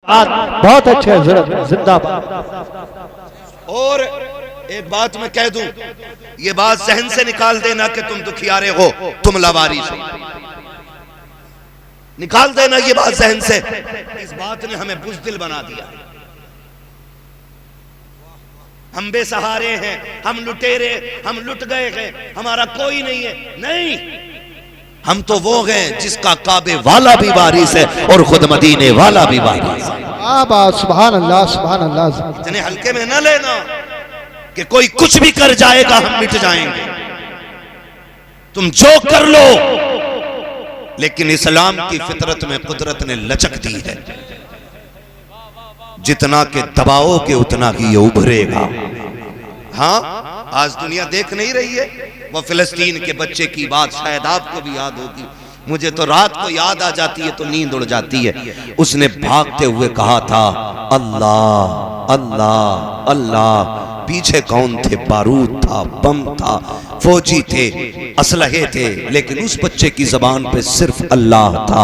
बहुत अच्छे जिंदाबाद। और एक बात मैं कह दूं, ये बात जहन से निकाल देना कि तुम दुखियारे हो, तुम लावारिस हो, निकाल देना ये बात जहन से। इस बात ने हमें बुज़दिल बना दिया। हम बेसहारे हैं, हम लुटेरे, हम लुट गए हैं, हमारा कोई नहीं है। नहीं, हम तो वो हैं जिसका काबे वाला भी वारिस है और खुद मदीने वाला भी वारिस है। सुभान अल्लाह, सुभान अल्लाह। इतने हल्के में न लेना कि कोई कुछ भी कर जाएगा हम मिट जाएंगे। तुम जो कर लो, लेकिन इस्लाम की फितरत में कुदरत ने लचक दी है, जितना के दबाओगे उतना ही ये उभरेगा। हाँ, आज दुनिया देख नहीं रही है वो फिलिस्तीन के बच्चे की बात, शायद आपको भी याद होगी, मुझे तो रात को याद आ जाती है तो नींद उड़ जाती है। उसने भागते हुए कहा था अल्लाह अल्लाह अल्लाह। पीछे कौन थे? बारूद था, बम था, फौजी थे, असलहे थे, लेकिन उस बच्चे की जबान पे सिर्फ अल्लाह था।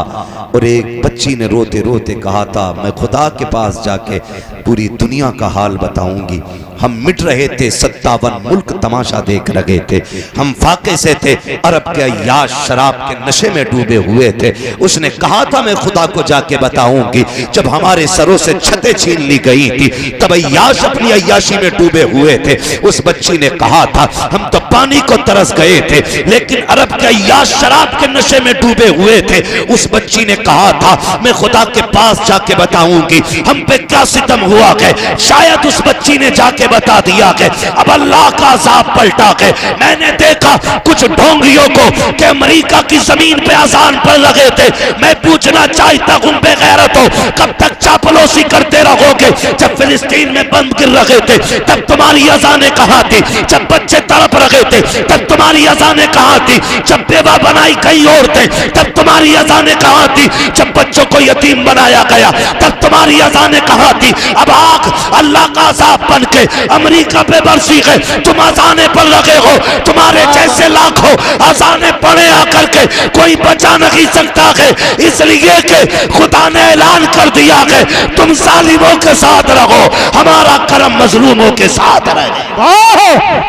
और एक बच्ची ने रोते रोते कहा था मैं खुदा के पास जाके पूरी दुनिया का हाल बताऊंगी। हम मिट रहे थे, 57 मुल्क तमाशा देख रहे थे, हम फाके से थे, अरब के अय्याश शराब के नशे में डूबे हुए थे। उसने कहा था मैं खुदा को जाके बताऊंगी। जब हमारे सरों से छतें छीन ली गई थी तब अय्याश अपनी अय्याशी में डूबे हुए थे। उस बच्ची ने कहा था हम तो पानी को तरस गए थे, लेकिन अरब के अय्याश शराब के नशे में डूबे हुए थे। उस बच्ची ने कहा था मैं खुदा के पास जाके बताऊंगी हम पे क्या सितम हुआ है। शायद उस बच्ची ने जाके बता दिया कि अब अल्लाह का अज़ाब पलटा के मैंने देखा कुछ ढोंगियों को कि अमेरिका की जमीन पे अजान पर लगे थे। मैं पूछना चाहता हूं बेगैरत हो, कब तक चापलूसी करते रहोगे? जब फिलिस्तीन में बंद गिर रहे थे तब तुम्हारी अजानें कहां थी? जब बच्चे तड़प रहे थे तब तुम्हारी अजानें कहां थी? जब बेवा बनाई कहीं और थे तब तुम्हारी अजानें कहां थी? जब बच्चों को यतीम बनाया गया तब तुम्हारी अजानें कहां थी? अब आग अल्लाह का अज़ाब बन के अमेरिका पे बरसी है, तुम अजाने पर लगे हो। तुम्हारे जैसे लाखों अजाने पड़े आकर के कोई बचा नहीं सकता है, इसलिए कि खुदा ने ऐलान कर दिया है तुम जालिमों के साथ रहो, हमारा करम मजलूमों के साथ रहे।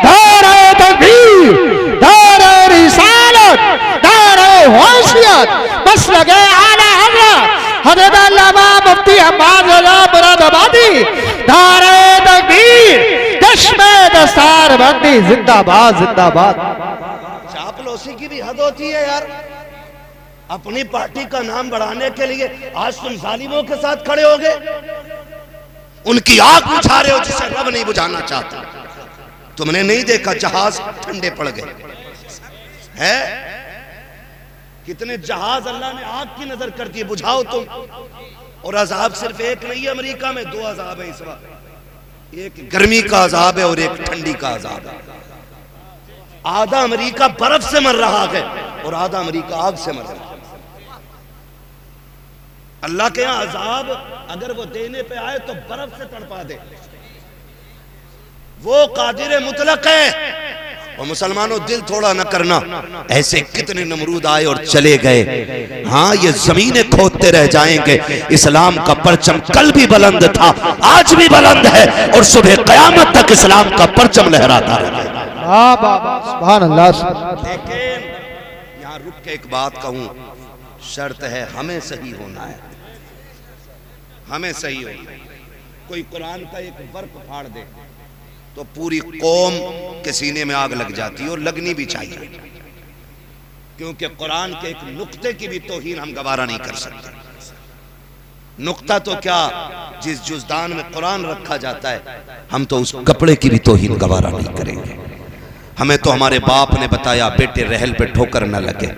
नारे तकबीर, नारे रिसालत, नारे होशियत, बस लगे आला हज़रत हज़रत अल्लामा मुफ्ती हम्माद रज़ा मुरादाबादी। नारे तकबीर, चश्मे दस्तार बंदी जिंदाबाद जिंदाबाद। चापलूसी की भी हद होती है यार। अपनी पार्टी का नाम बढ़ाने के लिए आज तुम जालिमों के साथ खड़े हो गए, उनकी आग बुझा रहे हो जिसे रब नहीं बुझाना चाहता। तुमने नहीं देखा जहाज ठंडे पड़ गए है? कितने जहाज अल्लाह ने आग की नजर कर दी, बुझाओ तुम। और अजाब सिर्फ एक नहीं है, अमेरिका में 2 अजाब है इस वक्त, एक गर्मी का अजाब है और एक ठंडी का अजाब है। आधा अमेरिका बर्फ से मर रहा है और आधा अमेरिका आग से मर रहा है। अल्लाह के यहां अजाब अगर वो देने पे आए तो बर्फ से तड़पा दे, वो कादिर मुतलक है। और मुसलमानों दिल थोड़ा न करना, ऐसे कितने नमरूद आए और चले गए। हाँ, ये जमीनें खोदते रह जाएंगे। इस्लाम का परचम कल भी बुलंद था, आज भी बुलंद है और सुबह कयामत तक इस्लाम का परचम लहराता रहेगा। सुभान अल्लाह। लेकिन यहाँ रुक के एक बात कहूं, शर्त है हमें सही होना है, हमें सही होना है। कोई कुरान का एक वर्क फाड़ दे तो पूरी कौम के सीने में आग लग जाती है, और लगनी भी चाहिए, क्योंकि कुरान के एक नुक्ते की भी तौहीन हम गवारा नहीं कर सकते। नुक्ता तो क्या, जिस जुज़दान में कुरान रखा जाता है हम तो उस कपड़े की भी तौहीन गवारा नहीं करेंगे। हमें तो हमारे बाप ने बताया बेटे रहल पे ठोकर न लगे,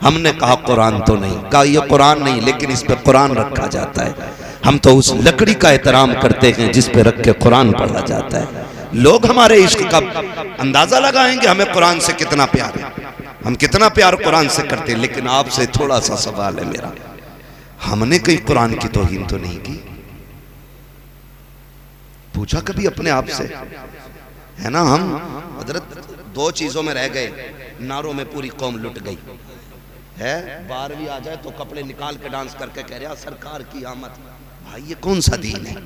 हमने कहा कुरान तो नहीं, कहा ये कुरान नहीं लेकिन इस पे कुरान रखा जाता है। हम तो उस लकड़ी का एहतराम करते हैं जिस पे रख के कुरान पढ़ा जाता है। लोग हमारे इश्क का अंदाजा लगाएंगे हमें कुरान से कितना प्यार है, हम कितना प्यार कुरान से करते हैं। लेकिन आपसे थोड़ा सा सवाल है मेरा, हमने कहीं कुरान की तौहीन तो नहीं की? पूछा कभी अपने आप से? है ना, हम हजरत 2 चीजों में रह गए, नारों में पूरी कौम लुट गई है। 12वीं आ जाए तो कपड़े निकाल के डांस करके कह रहा सरकार की आमद, भाई ये कौन सा दीन है,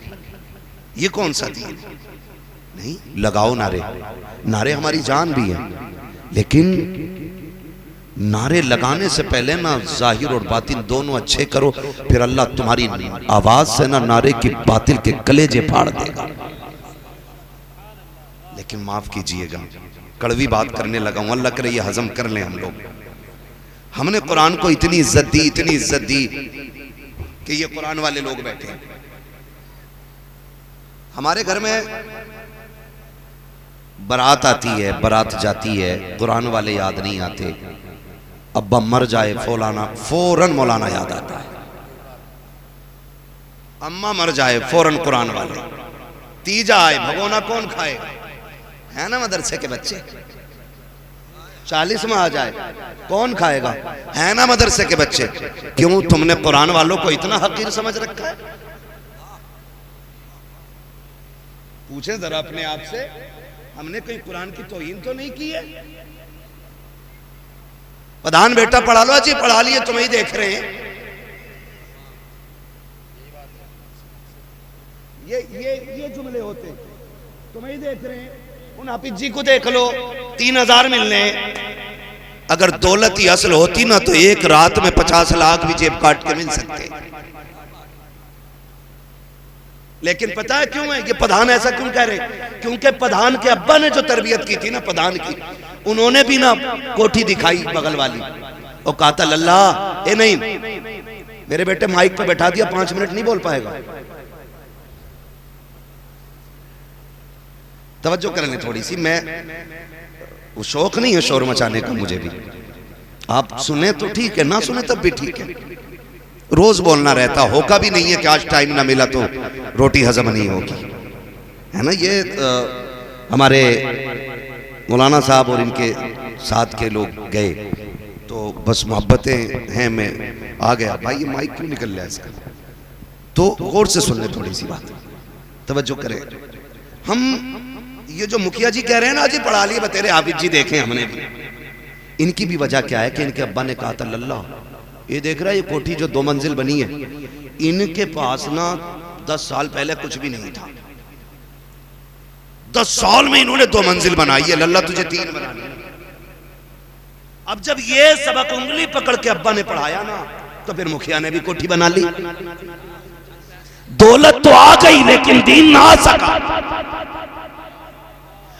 ये कौन सा दीन है? नहीं, लगाओ नारे, नारे हमारी जान भी है, लेकिन नारे लगाने से पहले ना जाहिर और बातिन दोनों अच्छे करो, फिर अल्लाह तुम्हारी आवाज से ना नारे की बातिल के कलेजे फाड़ देगा। लेकिन माफ कीजिएगा, कड़वी बात करने लगा हूं, अल्लाह करे ये हजम कर लें हम लोग। हमने कुरान को इतनी इज्जत दी, इतनी इज्जत दी कि ये कुरान वाले लोग बैठे हैं। हमारे घर में बारात आती है, बारात जाती है, कुरान वाले याद नहीं आते। अब्बा मर जाए फौरन मौलाना याद आता है, अम्मा मर जाए फौरन कुरान वाले, तीजा आए भगोना कौन खाएगा, है ना मदरसे के बच्चे, 40 में आ जाए कौन खाएगा, है ना मदरसे के बच्चे। क्यों तुमने कुरान वालों को इतना हकीर समझ रखा है? पूछे जरा अपने आप से, हमने कोई कुरान की तौहीन तो नहीं की है? प्रधान बेटा पढ़ा लो, जी पढ़ा लिए, तुम्हें ही देख रहे हैं। ये जुमले होते, तुम्हें ही देख रहे हैं। उन हाफिज जी को देख लो, 3000 मिलने। अगर दौलत ही असल होती ना तो एक रात में 50 लाख भी जेब काट के मिल सकते। लेकिन पता है क्यों है ये प्रधान ऐसा क्यों कह रहे? क्योंकि प्रधान के अब्बा ने जो तरबियत की थी ना प्रधान की, उन्होंने भी ना कोठी दिखाई बगल वाली और कहा था लल्ला ए नहीं, मेरे बेटे माइक पे बैठा दिया, 5 मिनट नहीं बोल पाएगा। तवज्जो कर लें थोड़ी सी, मैं वो शौक नहीं है शोर मचाने का मुझे भी, आप सुने तो ठीक है, ना सुने तब भी ठीक है। रोज बोलना रहता, होगा भी नहीं है कि आज टाइम ना मिला तो रोटी हजम नहीं होगी, है ना। ये हमारे मौलाना साहब और इनके साथ के लोग गए तो बस मोहब्बतें हैं, मैं आ गया। भाई ये माइक क्यों निकल रहा है इसका? तो गौर से सुन ले थोड़ी सी बात, तवज्जो करें। हम ये जो मुखिया जी कह रहे हैं ना, जी पढ़ा लिए बतेरे हाफिज जी देखे हमने भी, इनकी भी वजह क्या है कि इनके अब्बा ने कहा था लल्ला ये देख रहा है ये कोठी जो 2 मंजिल बनी है, इनके पास ना 10 साल पहले कुछ भी नहीं था, 10 साल में इन्होंने 2 मंजिल बनाई है, लल्ला तुझे 3 बनानी। अब जब ये सबक उंगली पकड़ के अब्बा ने पढ़ाया ना, तो फिर मुखिया ने भी कोठी बना ली। दौलत तो आ गई लेकिन दीन ना आ सका।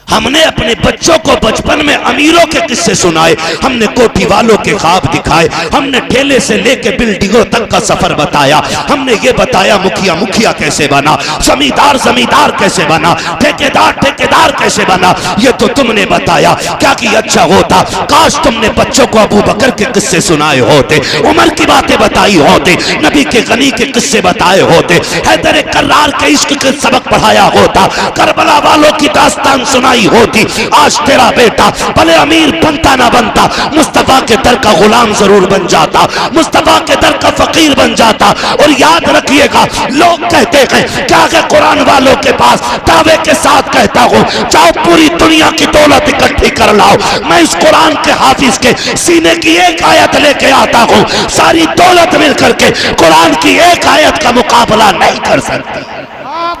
हमने अपने बच्चों को बचपन में अमीरों के किस्से सुनाए, हमने कोठी वालों के ख्वाब दिखाए, हमने ठेले से लेके बिल्डिंगों तक का सफर बताया, हमने ये बताया मुखिया मुखिया कैसे बना, जमींदार जमींदार कैसे बना, ठेकेदार ठेकेदार कैसे बना। ये तो तुमने बताया, क्या कि अच्छा होता काश तुमने बच्चों को अबू बकर के किस्से सुनाए होते, उमर की बातें बताई होते, नबी के गनी के किस्से बताए होते, हैदर कर्रार के इश्क के सबक पढ़ाया होता, करबला वालों की दास्तान सुनाई होती। आज तेरा बेटा भले अमीर बनता ना बनता, मुस्तफा के दर का गुलाम जरूर बन जाता, मुस्तफा के दर का फकीर बन जाता। और याद रखिएगा, लोग कहते हैं क्या कि कुरान वालों के पास दावे के साथ कहता हूं, जाओ पूरी दुनिया की दौलत इकट्ठी कर लाओ, मैं इस कुरान के हाफिज के सीने की एक आयत लेके आता हूं, सारी दौलत मिलकर के कुरान की एक आयत का मुकाबला नहीं कर सकती।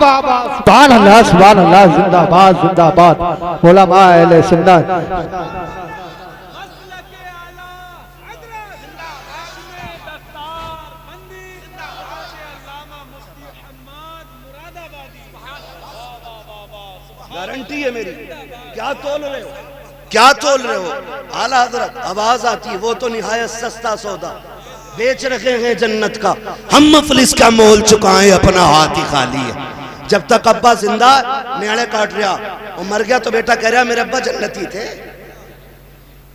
सुभान अल्लाह, सुभान अल्लाह, जिंदाबाद जिंदाबाद उलमा अहले सुन्नत। गारंटी है मेरी। क्या तोल रहे हो, क्या तोल रहे हो? आला हजरत आवाज आती है, वो तो निहायत सस्ता सौदा बेच रखे हैं जन्नत का, हम मुफलिस का मोल चुकाएं, अपना हाथ ही खाली है। जब तक अब्बा जिंदा न्याणे काट रहा, और मर गया तो बेटा कह रहा मेरे अब्बा जन्नती थे।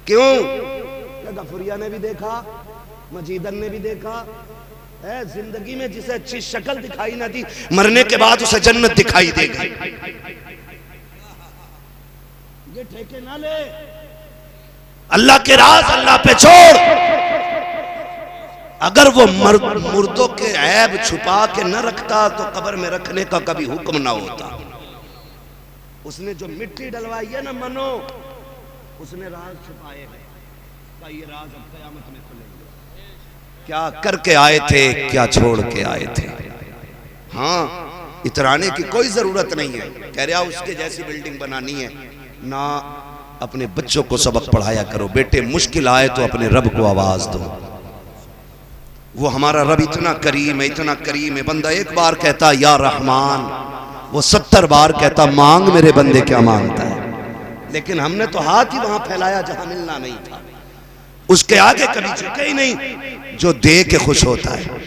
क्यों? गफुरिया ने भी देखा, मजीदन ने भी देखा है, जिंदगी में जिसे अच्छी शक्ल दिखाई ना दी, मरने के बाद उसे जन्नत दिखाई देगी। ये ठेके ना ले, अल्लाह के राज अल्लाह पे छोड़। अगर वो मुर्दों के ऐब छुपा के न रखता तो कब्र में रखने का कभी हुक्म ना होता। उसने जो मिट्टी डलवाई है ना मनो, उसने राज छुपाए हैं, का ये राज अब क़यामत में खुलेंगे। क्या करके आए थे, क्या छोड़ के आए थे। हाँ, इतराने की कोई जरूरत नहीं है। कह रहा उसके जैसी बिल्डिंग बनानी है ना, अपने बच्चों को सबक पढ़ाया करो। बेटे मुश्किल आए तो अपने रब को आवाज दो। वो हमारा रब इतना करीम है, इतना करीम है। बंदा एक बार कहता या रहमान, वो 70 बार कहता मांग मेरे बंदे क्या मांगता है। लेकिन हमने तो हाथ ही वहां फैलाया जहां मिलना नहीं था। उसके आगे कभी झुके ही नहीं। जो दे के खुश होता है,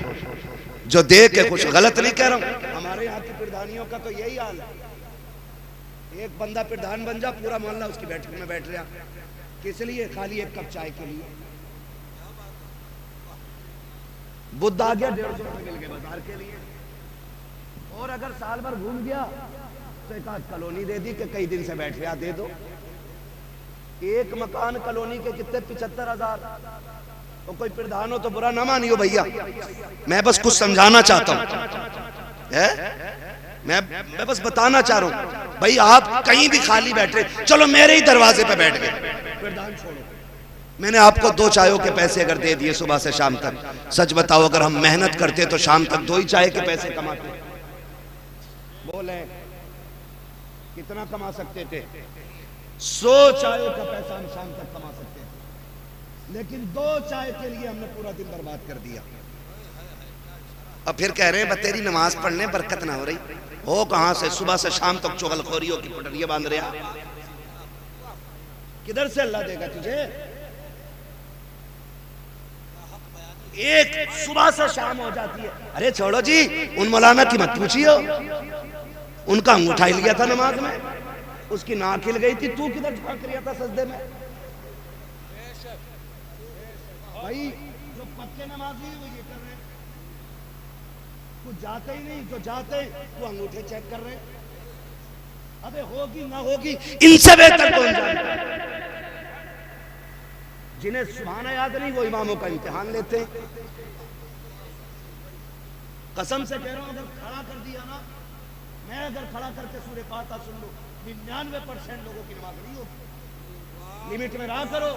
जो दे के खुश। गलत नहीं कह रहा हूं, हमारे यहाँ की प्रधानियों का तो यही हाल है। एक बंदा प्रधान बन जा, पूरा मोहल्ला उसकी बैठक में बैठ रहा, किस लिए? खाली एक कप चाय के लिए। बुद्ध आ गया, 150 रुपए मिल गए बाजार के लिए। और अगर साल भर घूम गया तो एक आध कॉलोनी दे दी कि कई दिन से बैठ रहा, दे दो। एक मकान कॉलोनी के कितने? 75,000। तो कोई प्रधान हो तो बुरा ना मानियो भैया, मैं बस कुछ समझाना चाहता हूं। मैं बस बताना चाह रहा हूं भाई, आप कहीं भी खाली बैठे, चलो मेरे ही दरवाजे पे बैठ गए, प्रधान छोड़ो। मैंने आपको 2 चायों के पैसे अगर दे दिए सुबह से शाम तक, सच बताओ अगर हम मेहनत करते तो शाम तक 2 ही चाय के पैसे कमाते। बोले कितना कमा सकते थे? 100 चायों का पैसा हम शाम तक कमा सकते थे, लेकिन 2 चाय के लिए हमने पूरा दिन बर्बाद कर दिया। अब फिर कह रहे हैं तेरी नमाज पढ़ने बरकत ना हो रही हो। कहां से? सुबह से शाम तक चुगलखोरियों की पटरियां बांध रहा, किधर से अल्लाह देगा तुझे? एक सुबह से शाम हो जाती है। अरे छोड़ो जी, उन मौलाना की मत पूछियो, उनका अंगूठा ही लिया था नमाज में, उसकी नाक हिल गई थी, तू किधर झांक रिया था सजदे में? भाई जो पक्के नमाजी वो ये कर रहे हैं, कुछ जाते ही नहीं, जो जाते वो अंगूठे चेक कर रहे हैं। अबे होगी ना होगी, इनसे बेहतर कौन जानता है? जिन्हें सुभाना याद नहीं वो इमामों का इम्तिहान लेते हैं। कसम से कह रहा हूं, अगर खड़ा कर दिया ना, मैं अगर खड़ा करके सूरह फातिहा सुन लो, 99% लोगों की नमाज नहीं होती। लिमिट में रहा करो।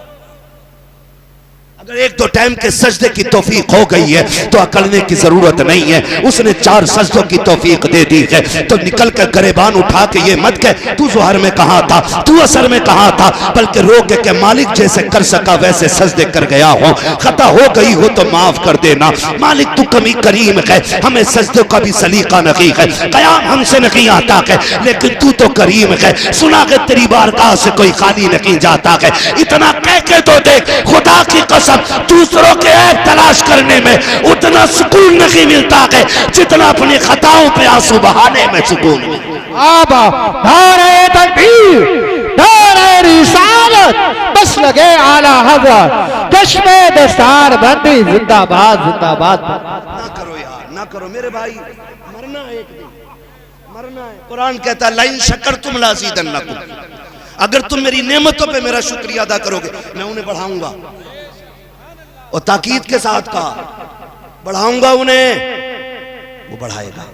अगर 1-2 टाइम के सजदे की तौफीक हो गई है तो अकलने की जरूरत नहीं है। उसने 4 सजदों की तौफीक दे दी है तो निकल कर गरेबान उठा के ये मत कह तू ज़ोहर में कहा था, तू असर में कहा था, बल्कि रोके के मालिक जैसे कर सका वैसे सजदे कर गया हो। खता हो गई हो तो माफ कर देना। मालिक तू कमी करीम है, हमें सजदों का भी सलीका नहीं है, कयाम हमसे नहीं आता है, लेकिन तू तो करीम है, सुना के तेरी बारगाह से कोई खाली नहीं जाता है। इतना कह के तो देख, खुदा की कसम दूसरों के ऐब तलाश करने में उतना सुकून नहीं मिलता है जितना अपनी खताओं पे आंसू बहाने में सुकून मिलता। नारे तकबीर, नारे रिसालत, बस लगे आला हज़रत, कश्मे दस्तार बंदी जिंदाबाद जिंदाबाद। ना करो यार, ना करो मेरे भाई, मरना है एक दिन, मरना है। कुरान कहता है लाइन शकरतुम लाज़ीदन्नकुम, अगर तुम मेरी नेमतों पे मेरा शुक्रिया अदा करोगे मैं उन्हें बढ़ाऊंगा। और ताकीद के साथ कहा बढ़ाऊंगा उन्हें, वो बढ़ाएगा,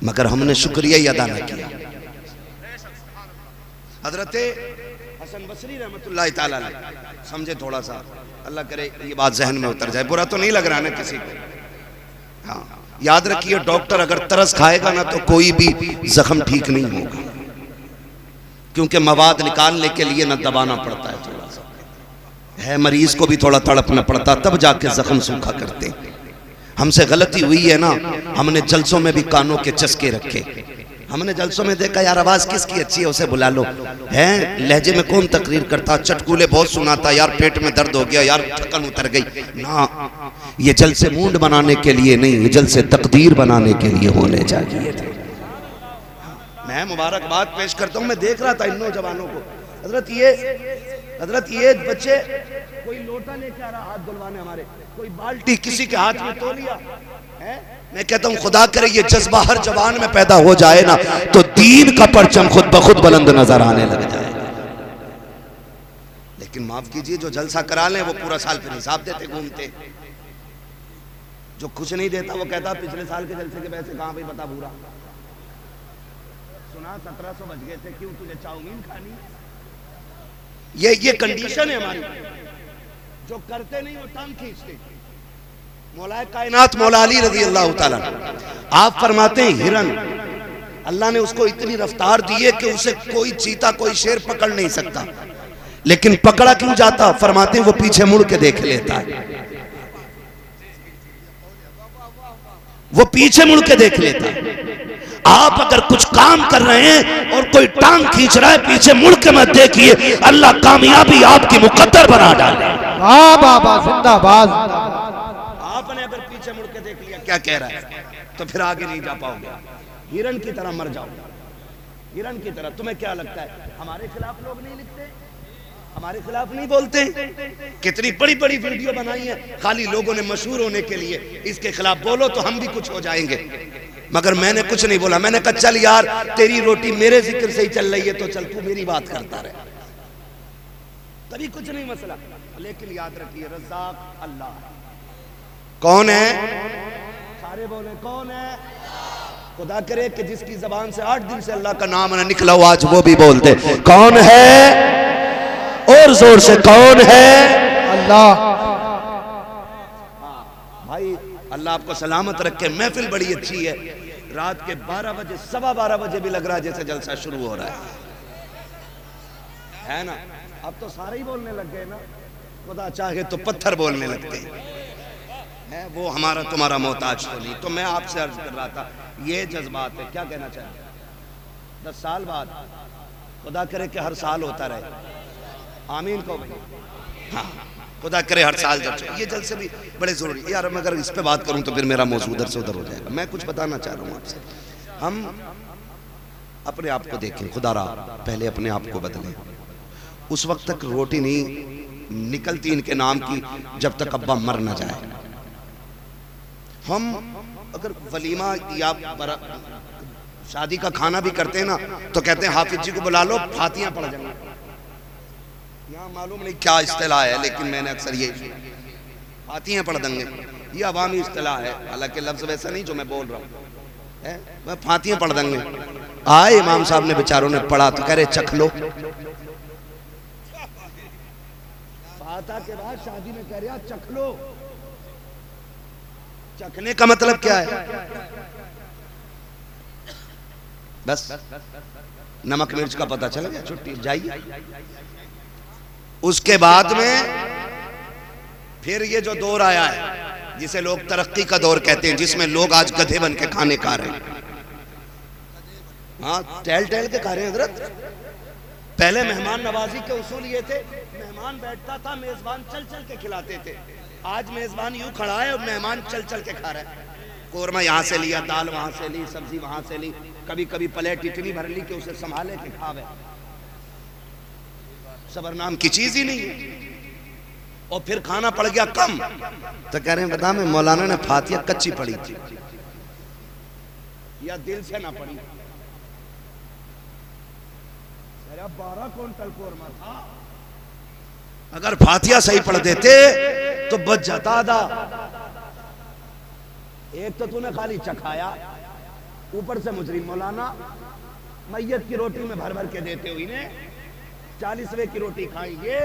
मगर हमने शुक्रिया ही अदा न किया। हजरत हसन बसरी रहमतुल्लाह ताला अलैह, समझे थोड़ा सा, अल्लाह करे ये बात जहन में उतर जाए, बुरा तो नहीं लग रहा ना किसी को। हाँ याद रखिए, डॉक्टर अगर तरस खाएगा ना तो कोई भी जख्म ठीक नहीं होगा, क्योंकि मवाद निकालने के लिए ना दबाना पड़ता है, थोड़ा सा है, मरीज को भी थोड़ा तड़पना पड़ता, तब जाके जख्म सूखा करते। हमसे गलती हुई है ना, हमने जलसों में भी कानों के चस्के रखे। हमने जलसों में देखा यार आवाज किसकी अच्छी है उसे बुला लो, है लहजे में कौन तकरीर करता, चटकूले बहुत सुनाता, यार पेट में दर्द हो गया, यार थकन उतर गई ना। ये जलसे मूड बनाने के लिए नहीं, ये जलसे तकदीर बनाने के लिए होने चाहिए थे। मैं मुबारकबाद पेश करता हूँ, मैं देख रहा था इन नौजवानों को। हजरत ये बच्चे, कोई लोटा लेके आ रहा हाथ धुलवाने, हमारे कोई बाल्टी किसी के हाथ में तौलिया है। मैं कहता हूँ खुदा करे ये जज्बा हर जवान में पैदा हो जाए ना तो दीन का परचम खुद ब खुद बुलंद नजर आने लग जाएगा। लेकिन माफ कीजिए, जो जलसा करा लें वो पूरा साल फिर हिसाब देते घूमते, जो कुछ नहीं देता वो कहता पिछले साल के जलसे के पैसे कहाँ भाई बता पूरा सुना 1700 बच गए थे, क्यों तुझे चाउमीन खानी? ये कंडीशन है हमारी। जो करते नहीं वो टांग खींचते, मौलाए कायनात मौला अली रज़ी अल्लाह ताला आप फरमाते हैं हिरन अल्लाह ने उसको इतनी रफ्तार दी है कि उसे कोई चीता कोई शेर पकड़ नहीं सकता, लेकिन पकड़ा क्यों जाता? फरमाते हैं वो पीछे मुड़ के देख लेता है, वो पीछे मुड़ के देख लेता है। आप अगर कुछ काम कर रहे हैं और कोई टांग खींच रहा है, पीछे मुड़ के मत देखिए, अल्लाह कामयाबी आपकी मुकद्दर बना डाले। वाह बाबा जिंदाबाद। आपने अगर पीछे मुड़ के देख लिया क्या कह रहा है, तो फिर आगे नहीं जा पाओगे, हिरन की तरह मर जाओगे, हिरन की तरह। तुम्हें क्या लगता है हमारे खिलाफ लोग नहीं लिखते, हमारे खिलाफ नहीं बोलते? कितनी बड़ी बड़ी वीडियो बनाई है खाली लोगों ने मशहूर होने के लिए, इसके खिलाफ बोलो तो हम भी कुछ हो जाएंगे। मगर मैंने कुछ नहीं बोला, मैंने कहा चल यार तेरी रोटी मेरे जिक्र से ही चल रही है तो चल तू मेरी बात करता रहे, तभी कुछ नहीं मसला। लेकिन याद रखिए रज़्ज़ाक़ अल्लाह कौन है? सारे बोले कौन है? खुदा करे कि जिसकी जबान से 8 दिन से अल्लाह का नाम न निकला हो आज वो भी बोल दे कौन है, और जोर से कौन है? अल्लाह। भाई अल्लाह आपको सलामत रखे। महफिल बड़ी अच्छी है, रात के 12 बजे 12:15 बजे भी लग रहा है जैसे जलसा शुरू हो रहा है ना? अब तो सारे ही बोलने लग गए ना, खुदा चाहे तो पत्थर बोलने लगते हैं, वो हमारा तुम्हारा मोहताज तो नहीं। तो मैं आपसे अर्ज कर रहा था ये जज्बात है, क्या कहना चाहिए? 10 साल बाद खुदा करे कि हर साल होता रहे, आमीन को भाई। हाँ खुदा करे हर साल जब ये जलसे भी बड़े जरूरी यार। मैं अगर इस पे बात करूं तो फिर मेरा मौजू उधर से उधर हो जाएगा। मैं कुछ बताना चाह रहा हूं आपसे, हम अपने आप को देखें, खुदा रा पहले अपने आप को बदलें। उस वक्त तक रोटी नहीं निकलती इनके नाम की जब तक अब्बा मर ना जाए। हम अगर वलीमा या शादी का खाना भी करते हैं ना तो कहते हैं हाफिज जी को बुला लो, फातियां पढ़ जाएंगे। यहाँ मालूम नहीं क्या इस्तिलाह है, लेकिन मैंने अक्सर ये फातियां पढ़ देंगे, ये अवामी इस्तिलाह है, हालांकि लफ्ज वैसा नहीं जो मैं बोल रहा हूँ, वह फातियां पढ़ देंगे। आए इमाम साहब ने बेचारों ने पढ़ा तो कह रहे चख लो, फातिहा के बाद शादी में कह रहे चख लो। चखने का मतलब क्या है? बस नमक मिर्च का पता चल गया, छुट्टी जाइए। उसके बाद में फिर ये जो दौर आया है जिसे लोग तरक्की का दौर कहते हैं, जिसमें लोग आज गधे बन के खाने खा रहे हैं। हाँ टहल टहल के खा रहे हैं हजरत। पहले मेहमान नवाजी के उसूल ये थे, मेहमान बैठता था मेजबान चल चल के खिलाते थे। आज मेजबान यूं खड़ा है और मेहमान चल चल के खा रहा है। कोरमा यहाँ से लिया, दाल वहां से ली, सब्जी वहां से ली, कभी कभी प्लेट इतनी भर ली कि उसे संभाले के खावे। सबर नाम की चीज ही नहीं है। और फिर खाना पड़ गया कम तो कह रहे हैं बता मैं मौलाना ने फातिया कच्ची पढ़ी थी या दिल से ना पढ़ी। 12 क्विंटल कोरमा था, अगर फातिया सही पढ़ देते तो बच जाता आधा। एक तो तूने खाली चखाया, ऊपर से मुजरिम मौलाना मैयत की रोटी में भर भर के देते हो इन्हें। 40वें की रोटी खाएंगे,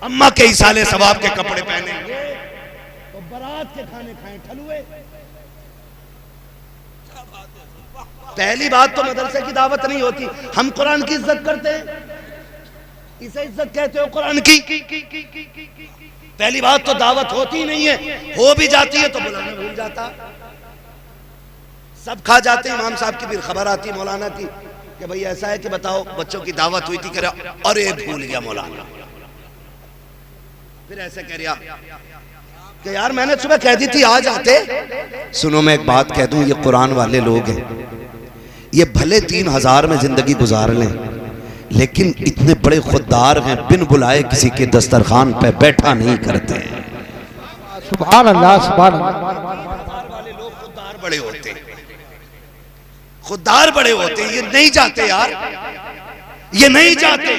अम्मा के इसाले सवाब के कपड़े पहनेंगे तो बारात के खाने खाए ठलुए। पहली बात तो मदरसे की दावत नहीं होती, हम कुरान की इज्जत करते हैं, इसे इज्जत कहते हो कुरान की। पहली बात तो दावत होती नहीं है, हो भी जाती है तो बुलाना भूल जाता। सब खा जाते हैं। इमाम साहब की फिर खबर आती मौलाना की कि भाई ऐसा है कि बताओ बच्चों की दावत हुई थी, कह रहा अरे भूल गया मौलाना। फिर ऐसे कह रहा कि यार मैंने सुबह कह दी थी आ जाते। सुनो मैं एक बात कह दूं, ये कुरान वाले लोग हैं, ये भले 3000 में जिंदगी गुजार लें लेकिन इतने बड़े खुददार हैं, बिन बुलाए किसी के दस्तरखान पे बैठा नहीं करते हैं। सुभान अल्लाह सुभान अल्लाह। वाले लोग खुददार बड़े होते हैं, खुददार बड़े होते हैं। ये नहीं जाते यार, ये नहीं जाते।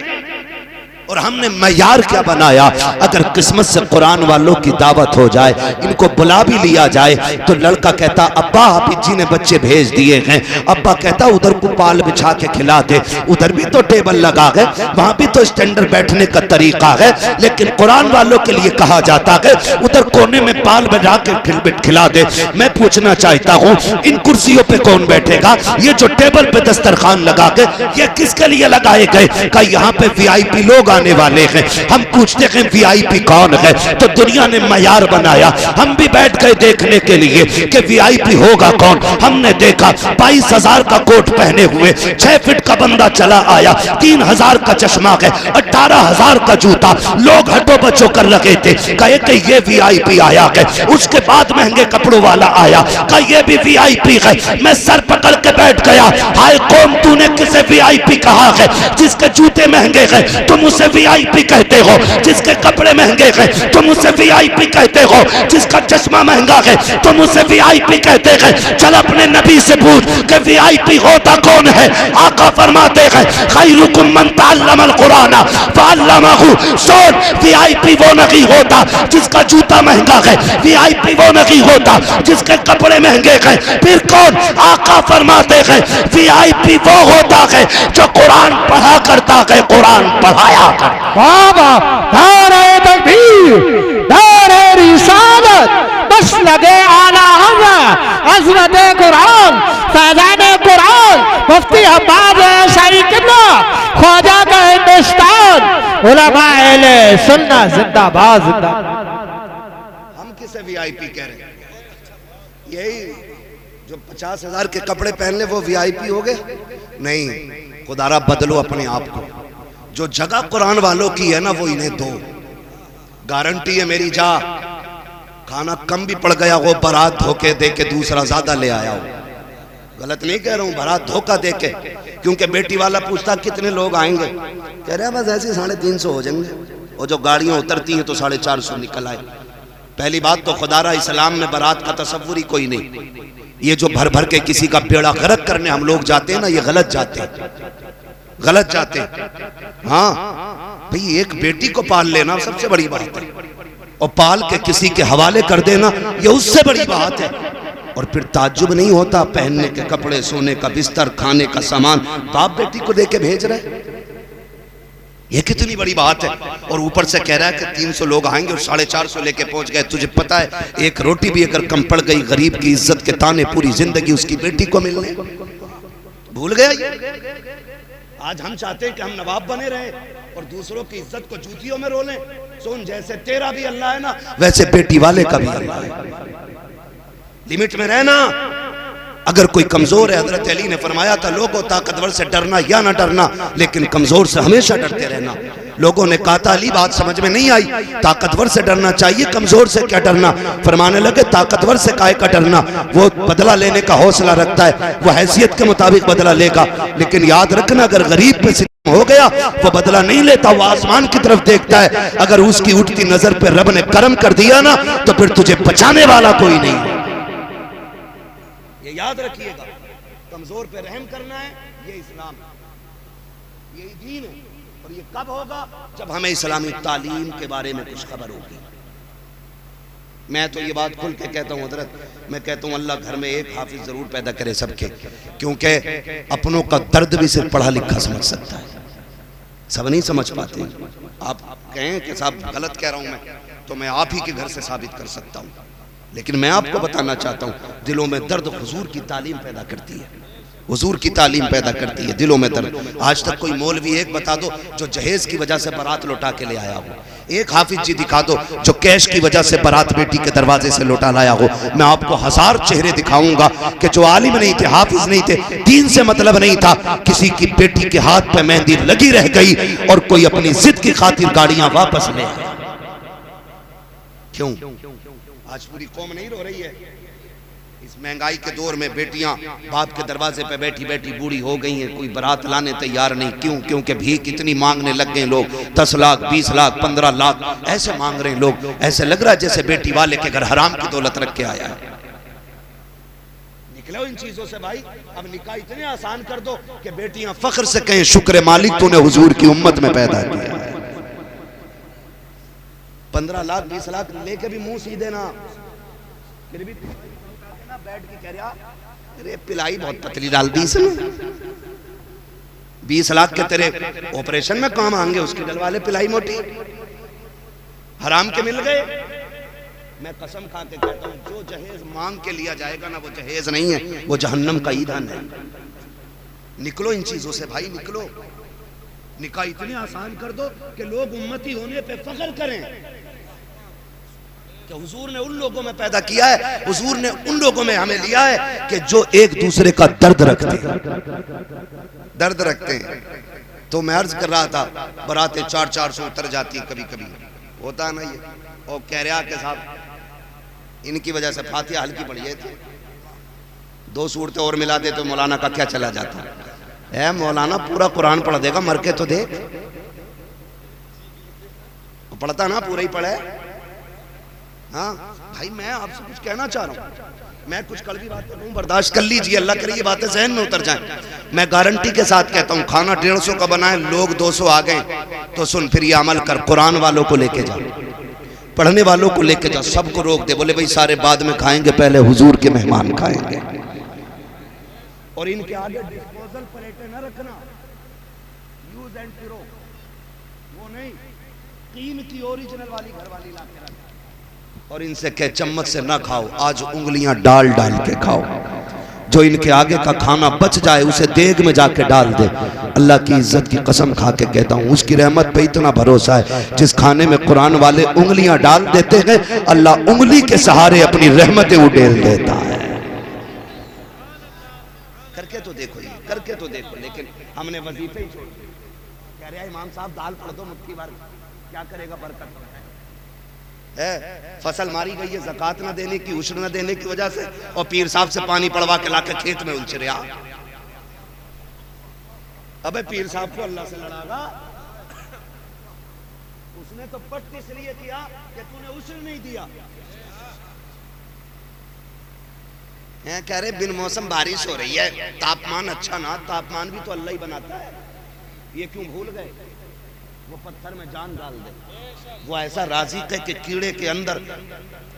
और हमने मैयार क्या बनाया। अगर किस्मत से कुरान वालों की दावत हो जाए, इनको बुला भी लिया जाए, तो लड़का कहता अब्बा हाफिज जी ने बच्चे भेज दिए हैं, अब्बा कहता उधर को पाल बिछा के खिला दे, उधर भी तो टेबल लगा है, वहां भी तो स्टैंडर्ड बैठने का तरीका है, लेकिन कुरान वालों के लिए कहा जाता है उधर कोने में पाल बिछा के खिला दे। मैं पूछना चाहता हूँ इन कुर्सियों पे कौन बैठेगा? ये जो टेबल पे दस्तरखान लगा के ये किसके लिए लगाए गए? का यहाँ पे वीआईपी लोग आने वाले हैं। हम पूछते हैं वीआईपी कौन है, तो दुनिया ने मयार बनाया। हम भी बैठ गए देखने के लिए कि वीआईपी होगा कौन। हमने देखा 22,000 का कोट पहने हुए 6 फीट का बंदा चला आया, 3,000 का चश्मा है, 18,000 का जूता। लोग हटो बचो कर लगे थे, कहे कि ये वीआईपी आया है। उसके बाद महंगे कपड़ों वाला आया, कहा ये भी वीआईपी है। मैं सर पकड़ के बैठ गया, हाय कौम तूने किसे वीआईपी कहा है? जिसके जूते महंगे हैं तुम उसे वीआईपी कहते हो, जिसके कपड़े महंगे हैं तुम उसे वीआईपी कहते हो, जिसका चश्मा महंगा है तुम उसे वीआईपी कहते हैं। चल अपने नबी से पूछ कि वीआईपी होता कौन है? आका फरमाते हैं खैरुकुम मन तअल्लमल कुरान फअल्लमहु। सुन, वीआईपी वो नहीं होता जिसका जूता महंगा है, वीआईपी वो नहीं होता जिसके कपड़े महंगे हैं। फिर कौन? आका फरमाते हैं वीआईपी वो होता है जो कुरान पढ़ा करता है, कुरान पढ़ाया करता। बाबा नारे तकबीर, नारे रिसालत, बस लगे आला हज़रत कुरान, फैज़ाने कुरान, मुफ्ती हम्माद शाही किबला, ख्वाजा का हिंदुस्तान, उलमा अहले सुन्नत जिंदाबाद जिंदाबाद। हम किसे वीआईपी कह रहे हैं? यही जो 50,000 के कपड़े पहन ले वो वीआईपी हो गए? नहीं, खुदारा बदलो अपने आप को। जो जगह कुरान वालों की है ना वो इन्हें दो। गारंटी है मेरी, जा खाना कम भी पड़ गया वो बारात धोखे दे के दूसरा ज्यादा ले आया हो। गलत नहीं कह रहा हूँ, बारात धोखा दे के। क्योंकि बेटी वाला पूछता कितने लोग आएंगे, कह रहे हैं बस ऐसे 350 हो जाएंगे, और जो गाड़ियां उतरती हैं तो 450 निकल आए। पहली बात तो खुदारा इस्लाम में बारात का तसव्वुर ही कोई नहीं। ये जो भर भर के किसी का बेड़ा गर्क करने हम लोग जाते हैं ना, ये गलत जाते हैं, गलत जाते हैं। हाँ भाई, एक बेटी को पाल लेना सबसे बड़ी बात है, और पाल के किसी के हवाले कर देना ये उससे बड़ी बात है। और फिर ताज्जुब नहीं होता, पहनने के कपड़े, सोने का बिस्तर, खाने का सामान बाप बेटी को दे के भेज रहे, ये कितनी बड़ी बात है। और ऊपर से कह रहा है कि 300 लोग आएंगे और 450 लेके पहुंच गए। तुझे पता है एक रोटी भी अगर कम पड़ गई, गरीब की इज्जत के ताने पूरी जिंदगी उसकी बेटी को मिलने। भूल गया ये? आज हम चाहते हैं कि हम नवाब बने रहे और दूसरों की इज्जत को जूतियों में रोलें। सुन, जैसे तेरा भी अल्लाह है ना, वैसे बेटी वाले का भी अल्लाह है। लिमिट में रहना। अगर कोई कमजोर है, हजरत अली ने फरमाया था लोगों ताकतवर से डरना या ना डरना, लेकिन कमजोर से हमेशा डरते रहना। लोगों ने कहा था अली बात समझ में नहीं आई, ताकतवर से डरना चाहिए, कमजोर से क्या डरना? फरमाने लगे ताकतवर से काहे का डरना, वो बदला लेने का हौसला रखता है, वो हैसियत के मुताबिक बदला लेगा। लेकिन याद रखना अगर गरीब पे हो गया वो बदला नहीं लेता, वो आसमान की तरफ देखता है। अगर उसकी उठती नजर पे रब ने करम कर दिया ना, तो फिर तुझे बचाने वाला कोई नहीं। ये याद रखिएगा, कमजोर पे रहम करना है, ये इस्लाम है, यही दीन है। और ये कब होगा? जब हमें इस्लामी तालीम के बारे में कुछ खबर होगी। मैं तो ये बात खुल के कहता हूँ हजरत, मैं कहता हूँ अल्लाह घर में एक हाफिज जरूर पैदा करे सबके, क्योंकि अपनों का दर्द भी सिर्फ पढ़ा लिखा समझ सकता है, सब नहीं समझ पाते। आप कहें कि साहब गलत कह रहा हूँ मैं, तो मैं आप ही के घर से साबित कर सकता हूँ। लेकिन मैं आपको बताना चाहता हूँ दिलों में दर्द हुजूर की तालीम पैदा करती है, हुजूर की तालीम पैदा करती है दिलों में दर्द। आज तक कोई मौलवी एक बता दो जो जहेज की वजह से बारात लौटा के ले आया हो, एक हाफिज जी दिखा दो जो कैश की वजह से बारात बेटी के दरवाजे से लौटा लाया हो। मैं आपको 1000 चेहरे दिखाऊंगा कि जो आलिम नहीं थे, हाफिज नहीं थे, दीन से मतलब नहीं था, किसी की बेटी के हाथ पे मेहंदी लगी रह गई और कोई अपनी जिद की खातिर गाड़ियां वापस ले आया। क्यों? आज पूरी कौम नहीं रो रही है? इस महंगाई के दौर में बेटियां बाप के दरवाजे पे बैठी बैठी बूढ़ी हो गई हैं, कोई बारात लाने तैयार नहीं। क्यों? क्योंकि भीख इतनी मांगने लग गए लोग, 10 लाख 20 लाख 15 लाख ऐसे मांग रहे हैं लोग। ऐसे लग रहा है जैसे बेटी वाले के घर हराम की दौलत रख के आया है। निकलो इन चीजों से भाई। अब निकाह इतने आसान कर दो कि बेटियां फख्र से कहें शुक्र मालिक तूने हुजूर की उम्मत में पैदा किया है। 15 लाख 20 लाख लेके भी मुंह सीधे ना, फिर भी बैठ के कह रहा अरे पिलाई बहुत पतली डाल दी इसने, 20 लाख के तेरे ऑपरेशन में काम आएंगे, उसके डलवा ले पिलाई मोटी, हराम के मिल गए। मैं कसम खा के कहता हूं जो जहेज मांग के लिया जाएगा ना वो जहेज नहीं है, वो जहन्नम का ईंधन है। निकलो इन चीजों से भाई, निकलो। निकाह इतनी आसान कर दो कि लोग उम्मती होने पे फख्र करें कि हुजूर ने उन लोगों में पैदा किया है, हुजूर ने उन लोगों में हमें लिया है कि जो एक दूसरे का दर्द रखते हैं, दर्द रखते हैं। तो मैं अर्ज कर रहा था बरातें 400-400 उतर जाती है कभी कभी, होता है ना ये। और कह रहा के साहब इनकी वजह से फातिहा हल्की पड़ी है, 2 सूरतें और मिला दे तो मौलाना का क्या चला जाता है। मौलाना पूरा कुरान पढ़ देगा, मर के तो देख, पढ़ता ना पूरा ही पढ़े। हाँ भाई मैं आपसे कुछ कहना चाह रहा हूँ, मैं कुछ कल भी बातें कहूँ बर्दाश्त कर लीजिए, अल्लाह करे ये बातें जहन में उतर जाएं। मैं गारंटी के साथ कहता हूँ खाना 150 का बनाए, लोग 200 आ गए तो सुन फिर ये अमल कर, कुरान वालों को लेके जा, पढ़ने वालों को लेके जा, सबको रोक दे, बोले भाई सारे बाद में खाएंगे, पहले हुजूर के मेहमान खाएंगे। और इनके आगे डिस्पोजल प्लेटें न रखना, यूज एंड थ्रो, वो नहीं, कीमती ओरिजिनल वाली घर वाली ला के रखना। और इनसे कह चम्मच से ना खाओ, आज उंगलियां डाल डाल के खाओ। जो इनके आगे का खाना बच जाए उसे देग में जाके डाल दे। अल्लाह की इज्जत की कसम खा के कहता हूँ उसकी रहमत पे इतना भरोसा है, जिस खाने में कुरान वाले उंगलियां डाल देते हैं अल्लाह उंगली के सहारे अपनी रहमतें उड़ेल देता है। करके तो देखो, ये करके तो देखो, लेकिन हमने वजीफे ही छोड़ दिए। कह रहा इमाम साहब दाल पढ़ दो मुट्ठी भर, क्या करेगा बरकत है। फसल मारी गई है ज़कात न देने की, उश्र न देने की वजह से, और पीर साहब से पानी पड़वा के लाके खेत में उलझ रहा। अबे पीर साहब को अल्लाह से लड़ागा, उसने तो पट इसलिए किया कि तूने उश्र नहीं दिया। कह रहे बिन मौसम बारिश हो रही है, तापमान अच्छा ना, तापमान भी तो अल्लाह ही बनाता है, ये क्यों भूल गए। वो पत्थर में जान डाल दे, वो ऐसा राज़िक है कि कीड़े के अंदर,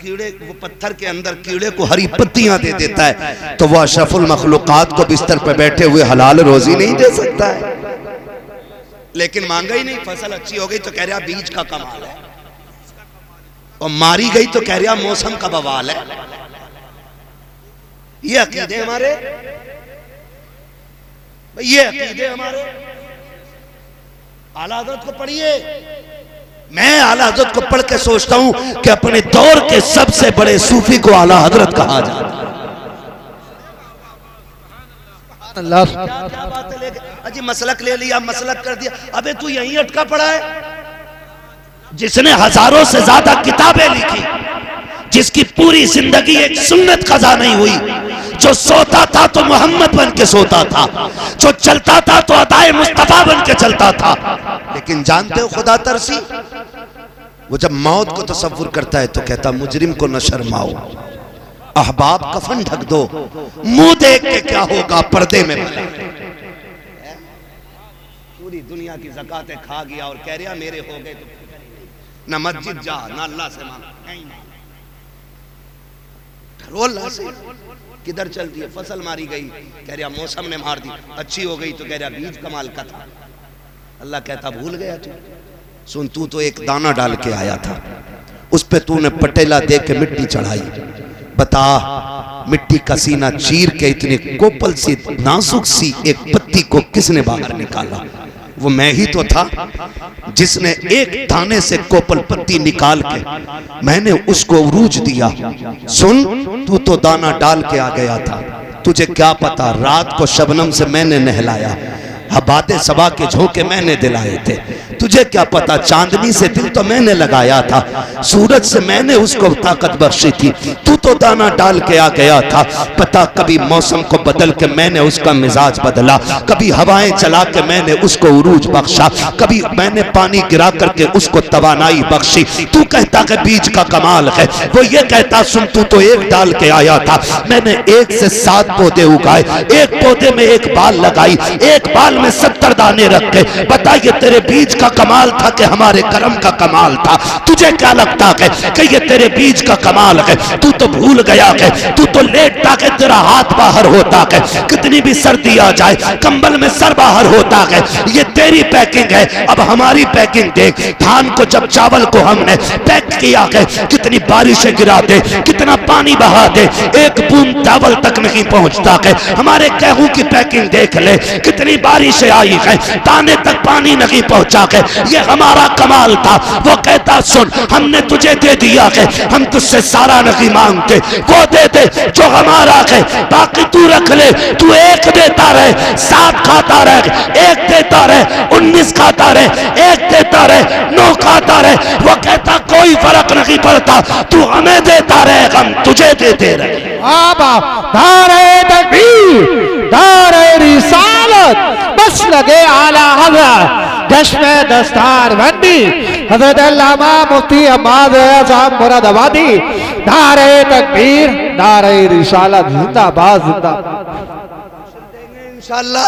कीड़े वो पत्थर के अंदर कीड़े को हरी पत्तियां दे देता है, तो वो अशरफुल मखलूकात को बिस्तर पे बैठे हुए हलाल रोजी नहीं दे सकता है। लेकिन मांगा ही नहीं, फसल अच्छी हो गई तो कह रहा बीज का कमाल है, और मारी गई तो कह रहा मौसम का बवाल है। ये अकीदे हमारे, ये अकीदे हमारे। आला हज़रत को पढ़िए, मैं आला हज़रत को पढ़ के सोचता हूं कि अपने दौर के सबसे बड़े सूफी को आला हज़रत कहा जाता है। क्या बात है, लेके अजी मसलक ले लिया, मसलक कर दिया। अबे तू यहीं अटका पड़ा है, जिसने हजारों से ज्यादा किताबें लिखी, जिसकी पूरी जिंदगी एक सुन्नत कज़ा नहीं हुई, जो सोता था तो मोहम्मद बन के सोता था, जो चलता था तो अदाए मुस्तफा बन के चलता था। लेकिन जानते हो खुदा तरसी, वो जब मौत को तसव्वुर करता है तो कहता मुजरिम को न शर्माओ, अहबाब कफन ढक दो, मुंह देख के क्या होगा पर्दे में। पूरी दुनिया की ज़कातें खा गया और कह रहा मेरे हो गए तो न मस्जिद जा न अल्लाह से मांग, अल्लाह से किधर चलती है। फसल मारी गई, कह रहा मौसम ने मार दी, अच्छी हो गई तो कह रहा बीज कमाल का था। अल्लाह कहता भूल गया तू, सुन तू तो एक दाना डाल के आया था, उस पे तूने पटेला दे के मिट्टी चढ़ाई, बता मिट्टी का सीना चीर के इतनी कोपल सी नाजुक सी एक पत्ती को किसने बाहर निकाला। वो मैं ही तो था जिसने एक दाने से कोपल पत्ती निकाल के मैंने उसको उरूज दिया। सुन तू तो दाना डाल के आ गया था, तुझे क्या पता रात को शबनम से मैंने नहलाया, हबाते सबा के झोंके मैंने दिलाए थे, तुझे क्या पता चांदनी से दिल तो मैंने लगाया था, सूरज से मैंने उसको ताकत बख्शी थी, तू तो दाना डाल के आ गया था। पता कभी मौसम को बदल के मैंने उसका मिजाज बदला, कभी हवाएं चला के मैंने उसको उरूज बख्शा, कभी मैंने पानी गिरा करके उसको तवानाई बख्शी। तू कहता कि बीज का कमाल है, वो ये कहता सुन तू तो एक डाल के आया था, मैंने 1 से 7 पौधे उगाए, एक पौधे में एक बाल लगाई, एक बाल बाल में 70 दाने रख के, बताइए तेरे बीज का कमाल था कि हमारे कर्म का कमाल था? तुझे क्या लगता है कि ये तेरे बीज का कमाल है? तू तो भूल गया है, तू तो लेटता के तेरा हाथ बाहर होता है, कितनी भी सर्दी आ जाए कंबल में सर बाहर होता है। ये तेरी पैकिंग है, अब हमारी पैकिंग देख। धान को जब चावल को हमने पैक किया है, कितनी बारिशें गिरा दे, कितना पानी बहा दे, एक बूंद चावल तक नहीं पहुंचता है। हमारे गेहूं की पैकिंग देख ले, कितनी बारिशें आई है, दाने तक पानी नहीं पहुंचा है। ये हमारा कमाल था। वो कहता सुन, हमने तुझे दे दिया है, हम तुझसे सारा नहीं मांगते, वो दे दे जो हमारा है, बाकी तू रख ले। तू एक देता रहे, 7 खाता रहे, एक देता रहे, 19 खाता रहे, एक देता रहे, 9 खाता रहे। वो कहता कोई फर्क नहीं पड़ता, तू हमें देता रहे, हम तुझे देते रहे। आबा नारे तकबीर, नारे रिसालत, बस लगे आला हज़रत जश्न दस्तार बंदी हज़रत अल्लामा मुफ्ती अहमद साहब मुरादाबादी। नारे तकबीर, नारे रिसालत, जिंदाबाद जिंदाबाद। इंशाअल्लाह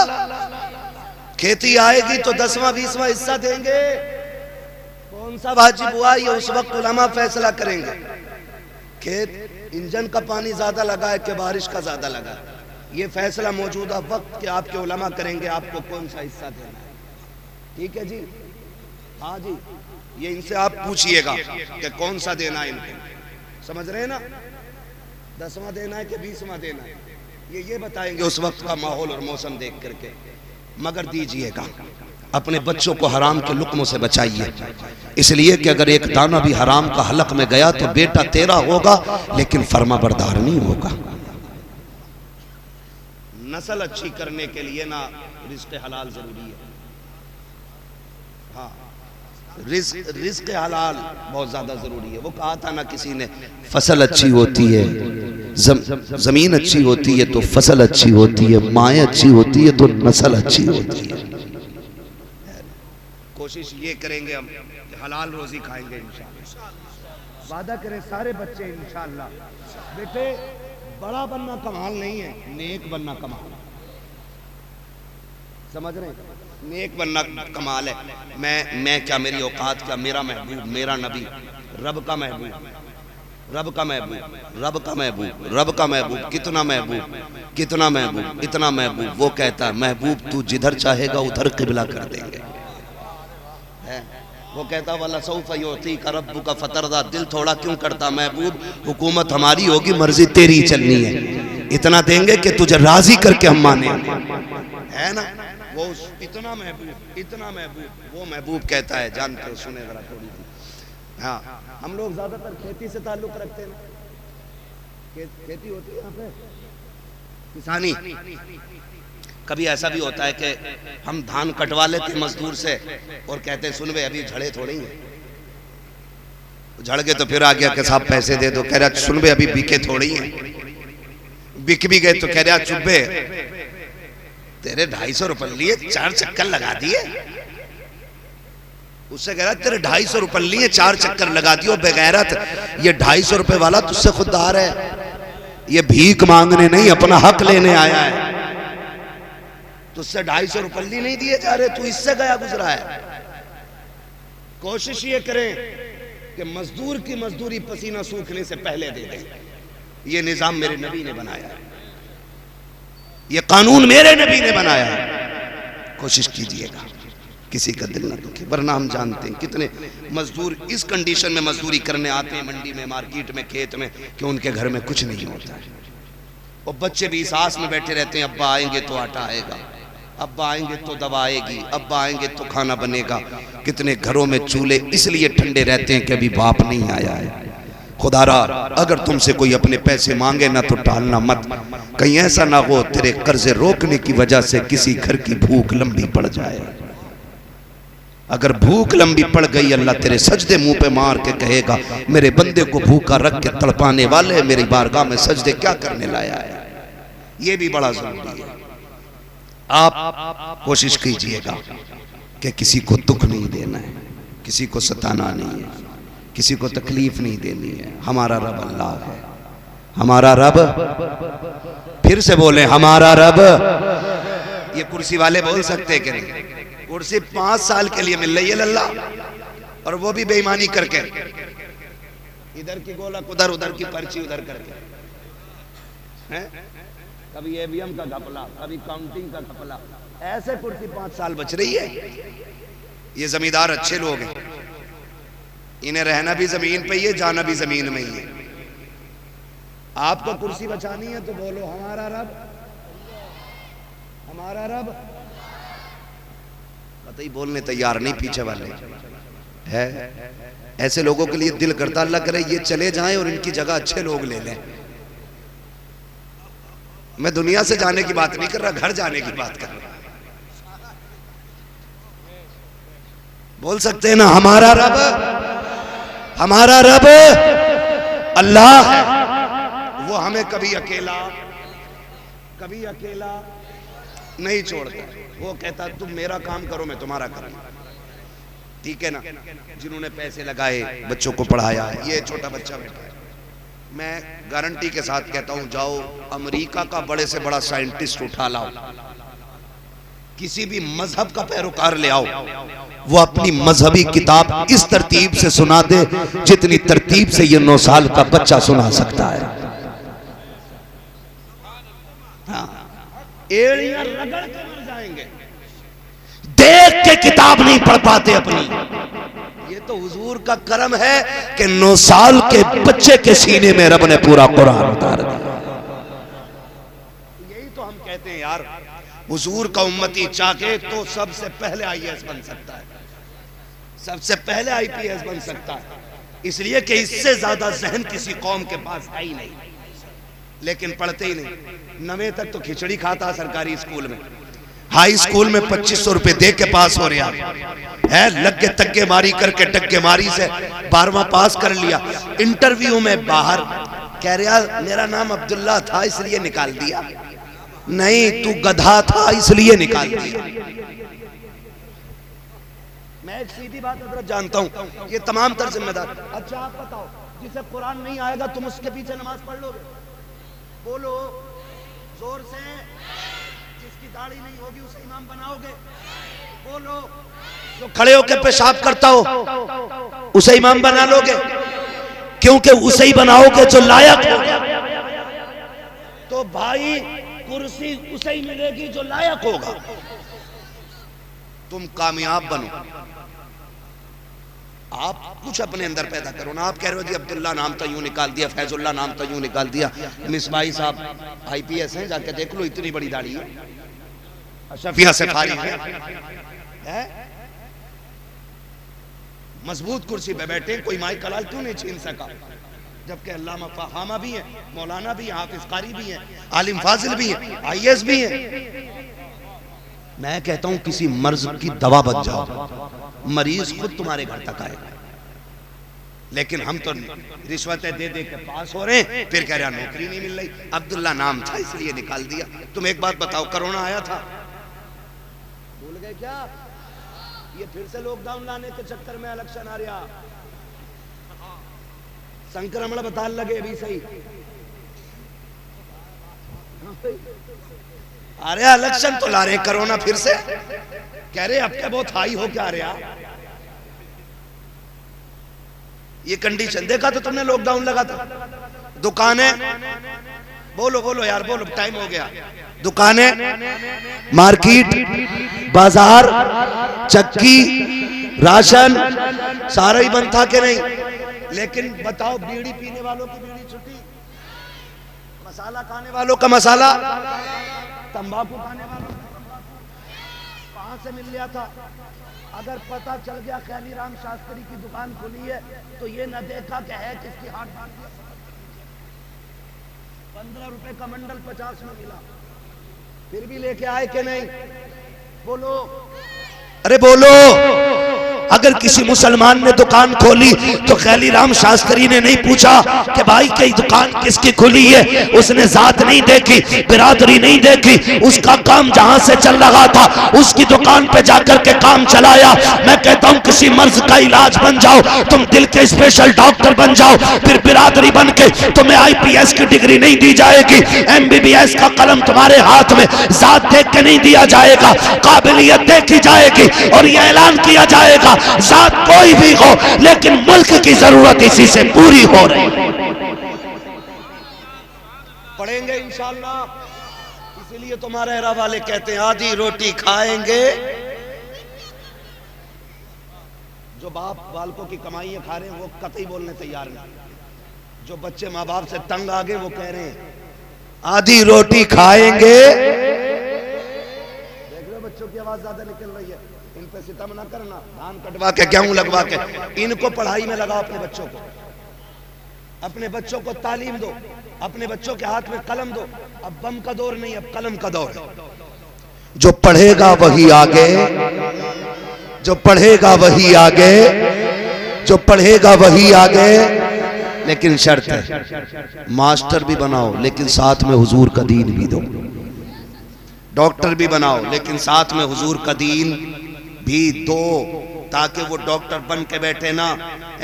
खेती आएगी तो 10वां 20वां हिस्सा देंगे। कौन सा वाजिब हुआ ये उस वक्त उलमा फैसला करेंगे। खेत इंजन का पानी ज्यादा लगा है कि बारिश का ज्यादा लगा है, ये फैसला मौजूदा वक्त के आपके उलमा करेंगे आपको कौन सा हिस्सा देना है। ठीक है जी, हाँ जी, ये इनसे आप पूछिएगा कि कौन सा देना है इनको। समझ रहे हैं ना, 10वां देना है कि 20वां देना है, ये बताएंगे उस वक्त का माहौल और मौसम देख करके। मगर दीजिएगा, अपने बच्चों को हराम के लुक्मों से बचाइए, इसलिए कि अगर एक दाना भी हराम का हलक में गया तो बेटा तेरा होगा लेकिन फर्मा बरदार नहीं होगा। नस्ल अच्छी करने के लिए ना रिज़्क़ हलाल जरूरी है। हाँ, रिज़्क़ हलाल बहुत ज्यादा जरूरी है। वो कहा था ना किसी ने, फसल अच्छी होती है, जमीन अच्छी होती है तो फसल अच्छी होती है, माएँ अच्छी होती है तो नस्ल अच्छी होती है। कोशिश ये करेंगे हम कि हलाल रोजी खाएंगे इंशाअल्लाह। वादा करें सारे बच्चे इंशाअल्लाह। बेटे बड़ा बनना कमाल नहीं है, नेक बनना कमाल। समझ रहे हैं, नेक बनना कमाल है। मैं क्या, मेरी औकात क्या, मेरा महबूब, मेरा नबी, रब का महबूब, रब का महबूब, रब का महबूब, रब का महबूब, कितना महबूब, कितना महबूब, इतना महबूब। वो कहता है महबूब तू जिधर चाहेगा उधर किबला कर देंगे। वो कहता वाला सौफ योती का रब्बु का फतरदा, दिल थोड़ा क्यों करता महबूब, हुकूमत हमारी होगी, मर्जी तेरी चलनी है, इतना देंगे कि तुझे राजी करके हम माने, है ना। वो इतना महबूब, इतना महबूब, वो महबूब कहता है, जानते हो, सुने जरा थोड़ी सी। हाँ, हम लोग ज्यादातर खेती से ताल्लुक रखते हैं ना, खेती होती है यहाँ पे, किसानी। कभी ऐसा भी होता है कि हम धान कटवा लेते मजदूर से और कहते हैं सुन बे अभी झड़े थोड़े ही हैं, झड़ गए तो फिर आ गया कि साहब पैसे दे दो, कह रहा सुन बे अभी बिके थोड़े ही हैं, बिक भी गए तो कह रहा चुप्पे तेरे 250 रुपए लिए 4 चक्कर लगा दिए। उससे कह रहा तेरे 250 रुपए लिए 4 चक्कर लगा दियो बेगैरत, ये 250 रुपए वाला तुझसे खुददार है, ये भीख मांगने नहीं अपना हक लेने आया है। तुझसे 250 रुपये नहीं दिए जा रहे, तू इससे गया गुजरा है। कोशिश ये करें कि मजदूर की मजदूरी पसीना सूखने से पहले दे दें। ये निजाम मेरे नबी ने बनाया है, ये कानून मेरे नबी ने बनाया है। कोशिश कीजिएगा किसी का दिल ना दुखे, वरना हम जानते हैं कितने मजदूर इस कंडीशन में मजदूरी करने आते हैं मंडी में, मार्केट में, खेत में, कि उनके घर में कुछ नहीं होता है। और बच्चे भी इस आस में बैठे रहते हैं अब्बा आएंगे तो आटा आएगा, अब्बा आएंगे तो दवा आएगी, अब्बा आएंगे तो खाना बनेगा। कितने घरों में चूल्हे इसलिए ठंडे रहते हैं कि अभी बाप नहीं आया है। खुदारा अगर तुमसे कोई अपने पैसे मांगे ना तो टालना मत, कहीं ऐसा ना हो तेरे कर्जे रोकने की वजह से किसी घर की भूख लंबी पड़ जाए। अगर भूख लंबी पड़ गई अल्लाह तेरे सजदे मुंह पे मार के कहेगा मेरे बंदे को भूखा रख के तड़पाने वाले मेरी बारगाह में सजदे क्या करने लाया है। ये भी बड़ा जरूरी है। आप कोशिश कीजिएगा कि किसी को दुख नहीं देना है, किसी को सताना नहीं है, किसी को तकलीफ नहीं देनी है। हमारा रब अल्लाह है, हमारा रब, फिर से बोले हमारा रब। ये कुर्सी वाले बोल सकते कि नहीं? कुर्सी 5 साल के लिए मिल रही है लल्ला, और वो भी बेईमानी करके, इधर की गोलक उधर, उधर की पर्ची उधर करके, हैं? कभी एवीएम का घपला, कभी काउंटिंग का घपला, ऐसे कुर्सी 5 साल बच रही है। ये जमींदार अच्छे लोग हैं, इन्हें रहना भी जमीन पे ही है, जाना भी जमीन में ही है। आपको कुर्सी बचानी है तो बोलो हमारा रब, हमारा रब। कतई बोलने तैयार नहीं पीछे वाले है। ऐसे लोगों के लिए दिल करता अल्लाह करे ये चले जाएं और इनकी जगह अच्छे लोग ले लें। मैं दुनिया से जाने की बात नहीं कर रहा, घर जाने की बात कर रहा। बोल सकते हैं ना हमारा रब, हमारा रब अल्लाह है। वो हमें कभी अकेला नहीं छोड़ता। वो कहता तुम मेरा काम करो, मैं तुम्हारा करूंगा, ठीक है ना। जिन्होंने पैसे लगाए, बच्चों को पढ़ाया, ये छोटा बच्चा बैठा है, मैं गारंटी के साथ कहता हूं जाओ अमेरिका का बड़े से बड़ा साइंटिस्ट उठा लाओ, किसी भी मजहब का पैरोकार ले आओ, वो अपनी मजहबी किताब इस तरतीब से सुना दे जितनी तरतीब से ये 9 साल का बच्चा सुना सकता है। हाँ, एड़ियां रगड़ के मर जाएंगे, देख के किताब नहीं पढ़ पाते अपनी। ये तो हुजूर का करम है कि 9 साल के बच्चे के सीने में रब ने पूरा कुरान उतार दिया। यही तो हम कहते हैं यार, हुजूर का उम्मती चाहे तो सबसे पहले आईएएस बन सकता है, सबसे पहले आईपीएस बन सकता है, इसलिए कि इससे ज्यादा जहन किसी कौम के पास है ही नहीं। लेकिन पढ़ते ही नहीं। 9वीं तक तो खिचड़ी खाता सरकारी स्कूल में, हाई स्कूल में 2500 रुपए दे के पास हो रहा है, लग तक्के मारी करके टक्के मारी से 12वां पास कर लिया। इंटरव्यू में बाहर कह रहा मेरा नाम अब्दुल्ला था इसलिए निकाल दिया, नहीं तू गधा था इसलिए निकाल दिया। मैं एक सीधी बात हजरत जानता हूं, ये तमाम तर जिम्मेदार। अच्छा आप बताओ, जिसे कुरान नहीं आएगा तुम उसके पीछे नमाज पढ़ लोगे? बोलो जोर से। जिसकी दाढ़ी नहीं होगी उसे इमाम बनाओगे? बोलो। जो खड़े होकर पेशाब करता हो उसे इमाम बना लोगे? क्योंकि उसे ही बनाओगे जो लायक हो। तो भाई कुर्सी उसे ही मिलेगी जो लायक होगा। तुम कामयाब बनो, आप कुछ अपने अंदर पैदा करो ना। आप कह रहे हो जी अब्दुल्ला नाम तो यूं निकाल दिया, फैजुल्ला नाम तो यूं निकाल दिया। मिसबाई साहब आईपीएस हैं, जाके देख लो, इतनी बड़ी दाढ़ी है, अशफिया से फारिग है, मजबूत कुर्सी पे बैठे, कोई माई कलाल क्यों नहीं छीन सका? जबकि अल्लामा फहामा भी है, मौलाना भी है, हाफिज कारी भी है, आलिम फाजिल भी है, आईएएस भी है। मैं कहता हूं किसी मर्ज की दवा बन जाओ, मरीज खुद तुम्हारे घर तक आएगा। लेकिन हम तो रिश्वतें दे दे के पास हो रहे हैं, फिर कह रहे नौकरी नहीं मिल रही, अब्दुल्ला नाम था इसलिए निकाल दिया। तुम एक बात बताओ, कोरोना आया था, भूल गए क्या? ये फिर से लॉकडाउन लाने के चक्कर में इलेक्शन आ रहा, संक्रमण बता लगे भी सही। अरे इलेक्शन तो ला रहे, कोरोना फिर से कह रहे अब क्या बहुत हाई हो क्या रहा। ये कंडीशन देखा तो तुमने, लॉकडाउन लगा था, दुकानें, बोलो बोलो यार बोलो, टाइम हो गया। दुकानें, मार्केट, बाजार, चक्की, राशन सारा ही बंद था कि नहीं? लेकिन बताओ, बीड़ी पीने वालों की बीड़ी छुट्टी, मसाला खाने वालों का मसाला, तंबाकू खाने वालों का कहां से मिल गया था? अगर पता चल गया ख्याली राम शास्त्री की दुकान खुली है तो ये न देखा कि है किसकी हाथ बांध दिया। 15 रुपए का मंडल 50 में मिला, फिर भी लेके आए कि नहीं? बोलो, अरे बोलो। अगर किसी मुसलमान ने दुकान खोली तो खैली राम शास्त्री ने नहीं पूछा कि भाई कई दुकान किसकी खुली है, उसने जात नहीं देखी, बिरादरी नहीं देखी, उसका काम जहां से चल रहा था उसकी दुकान पे जाकर के काम चलाया। मैं कहता हूं किसी मर्ज का इलाज बन जाओ, तुम दिल के स्पेशल डॉक्टर बन जाओ, फिर बिरादरी बन के तुम्हें IPS की डिग्री नहीं दी जाएगी, MBBS का कलम तुम्हारे हाथ में जात देख के नहीं दिया जाएगा, काबिलियत देखी जाएगी और यह ऐलान किया जाएगा जात कोई भी हो लेकिन मुल्क की जरूरत इसी से पूरी हो रही। पढ़ेंगे इंशाअल्लाह। इसीलिए तुम्हारे एरा वाले कहते हैं आधी रोटी खाएंगे। जो बाप बालकों की कमाइयां खा रहे हैं वो कतई बोलने तैयार नहीं, जो बच्चे माँ बाप से तंग आ गए वो कह रहे हैं आधी रोटी खाएंगे। देख रहे हो बच्चों की आवाज ज्यादा निकल रही है, इन पे सितम ना करना, धान कटवा के गेहूं लगवा के इनको पढ़ाई में लगाओ, अपने बच्चों को, अपने बच्चों को तालीम दो, अपने बच्चों के हाथ में कलम दो। अब बम का दौर नहीं, अब कलम का दौर है। जो पढ़ेगा वही आगे, जो पढ़ेगा वही आगे, जो पढ़ेगा वही आगे। लेकिन शर्त है मास्टर भी बनाओ लेकिन साथ में हुजूर का दीन भी दो, डॉक्टर भी बनाओ लेकिन साथ में हुजूर का दीन भी दो, ताकि वो डॉक्टर बन के बैठे ना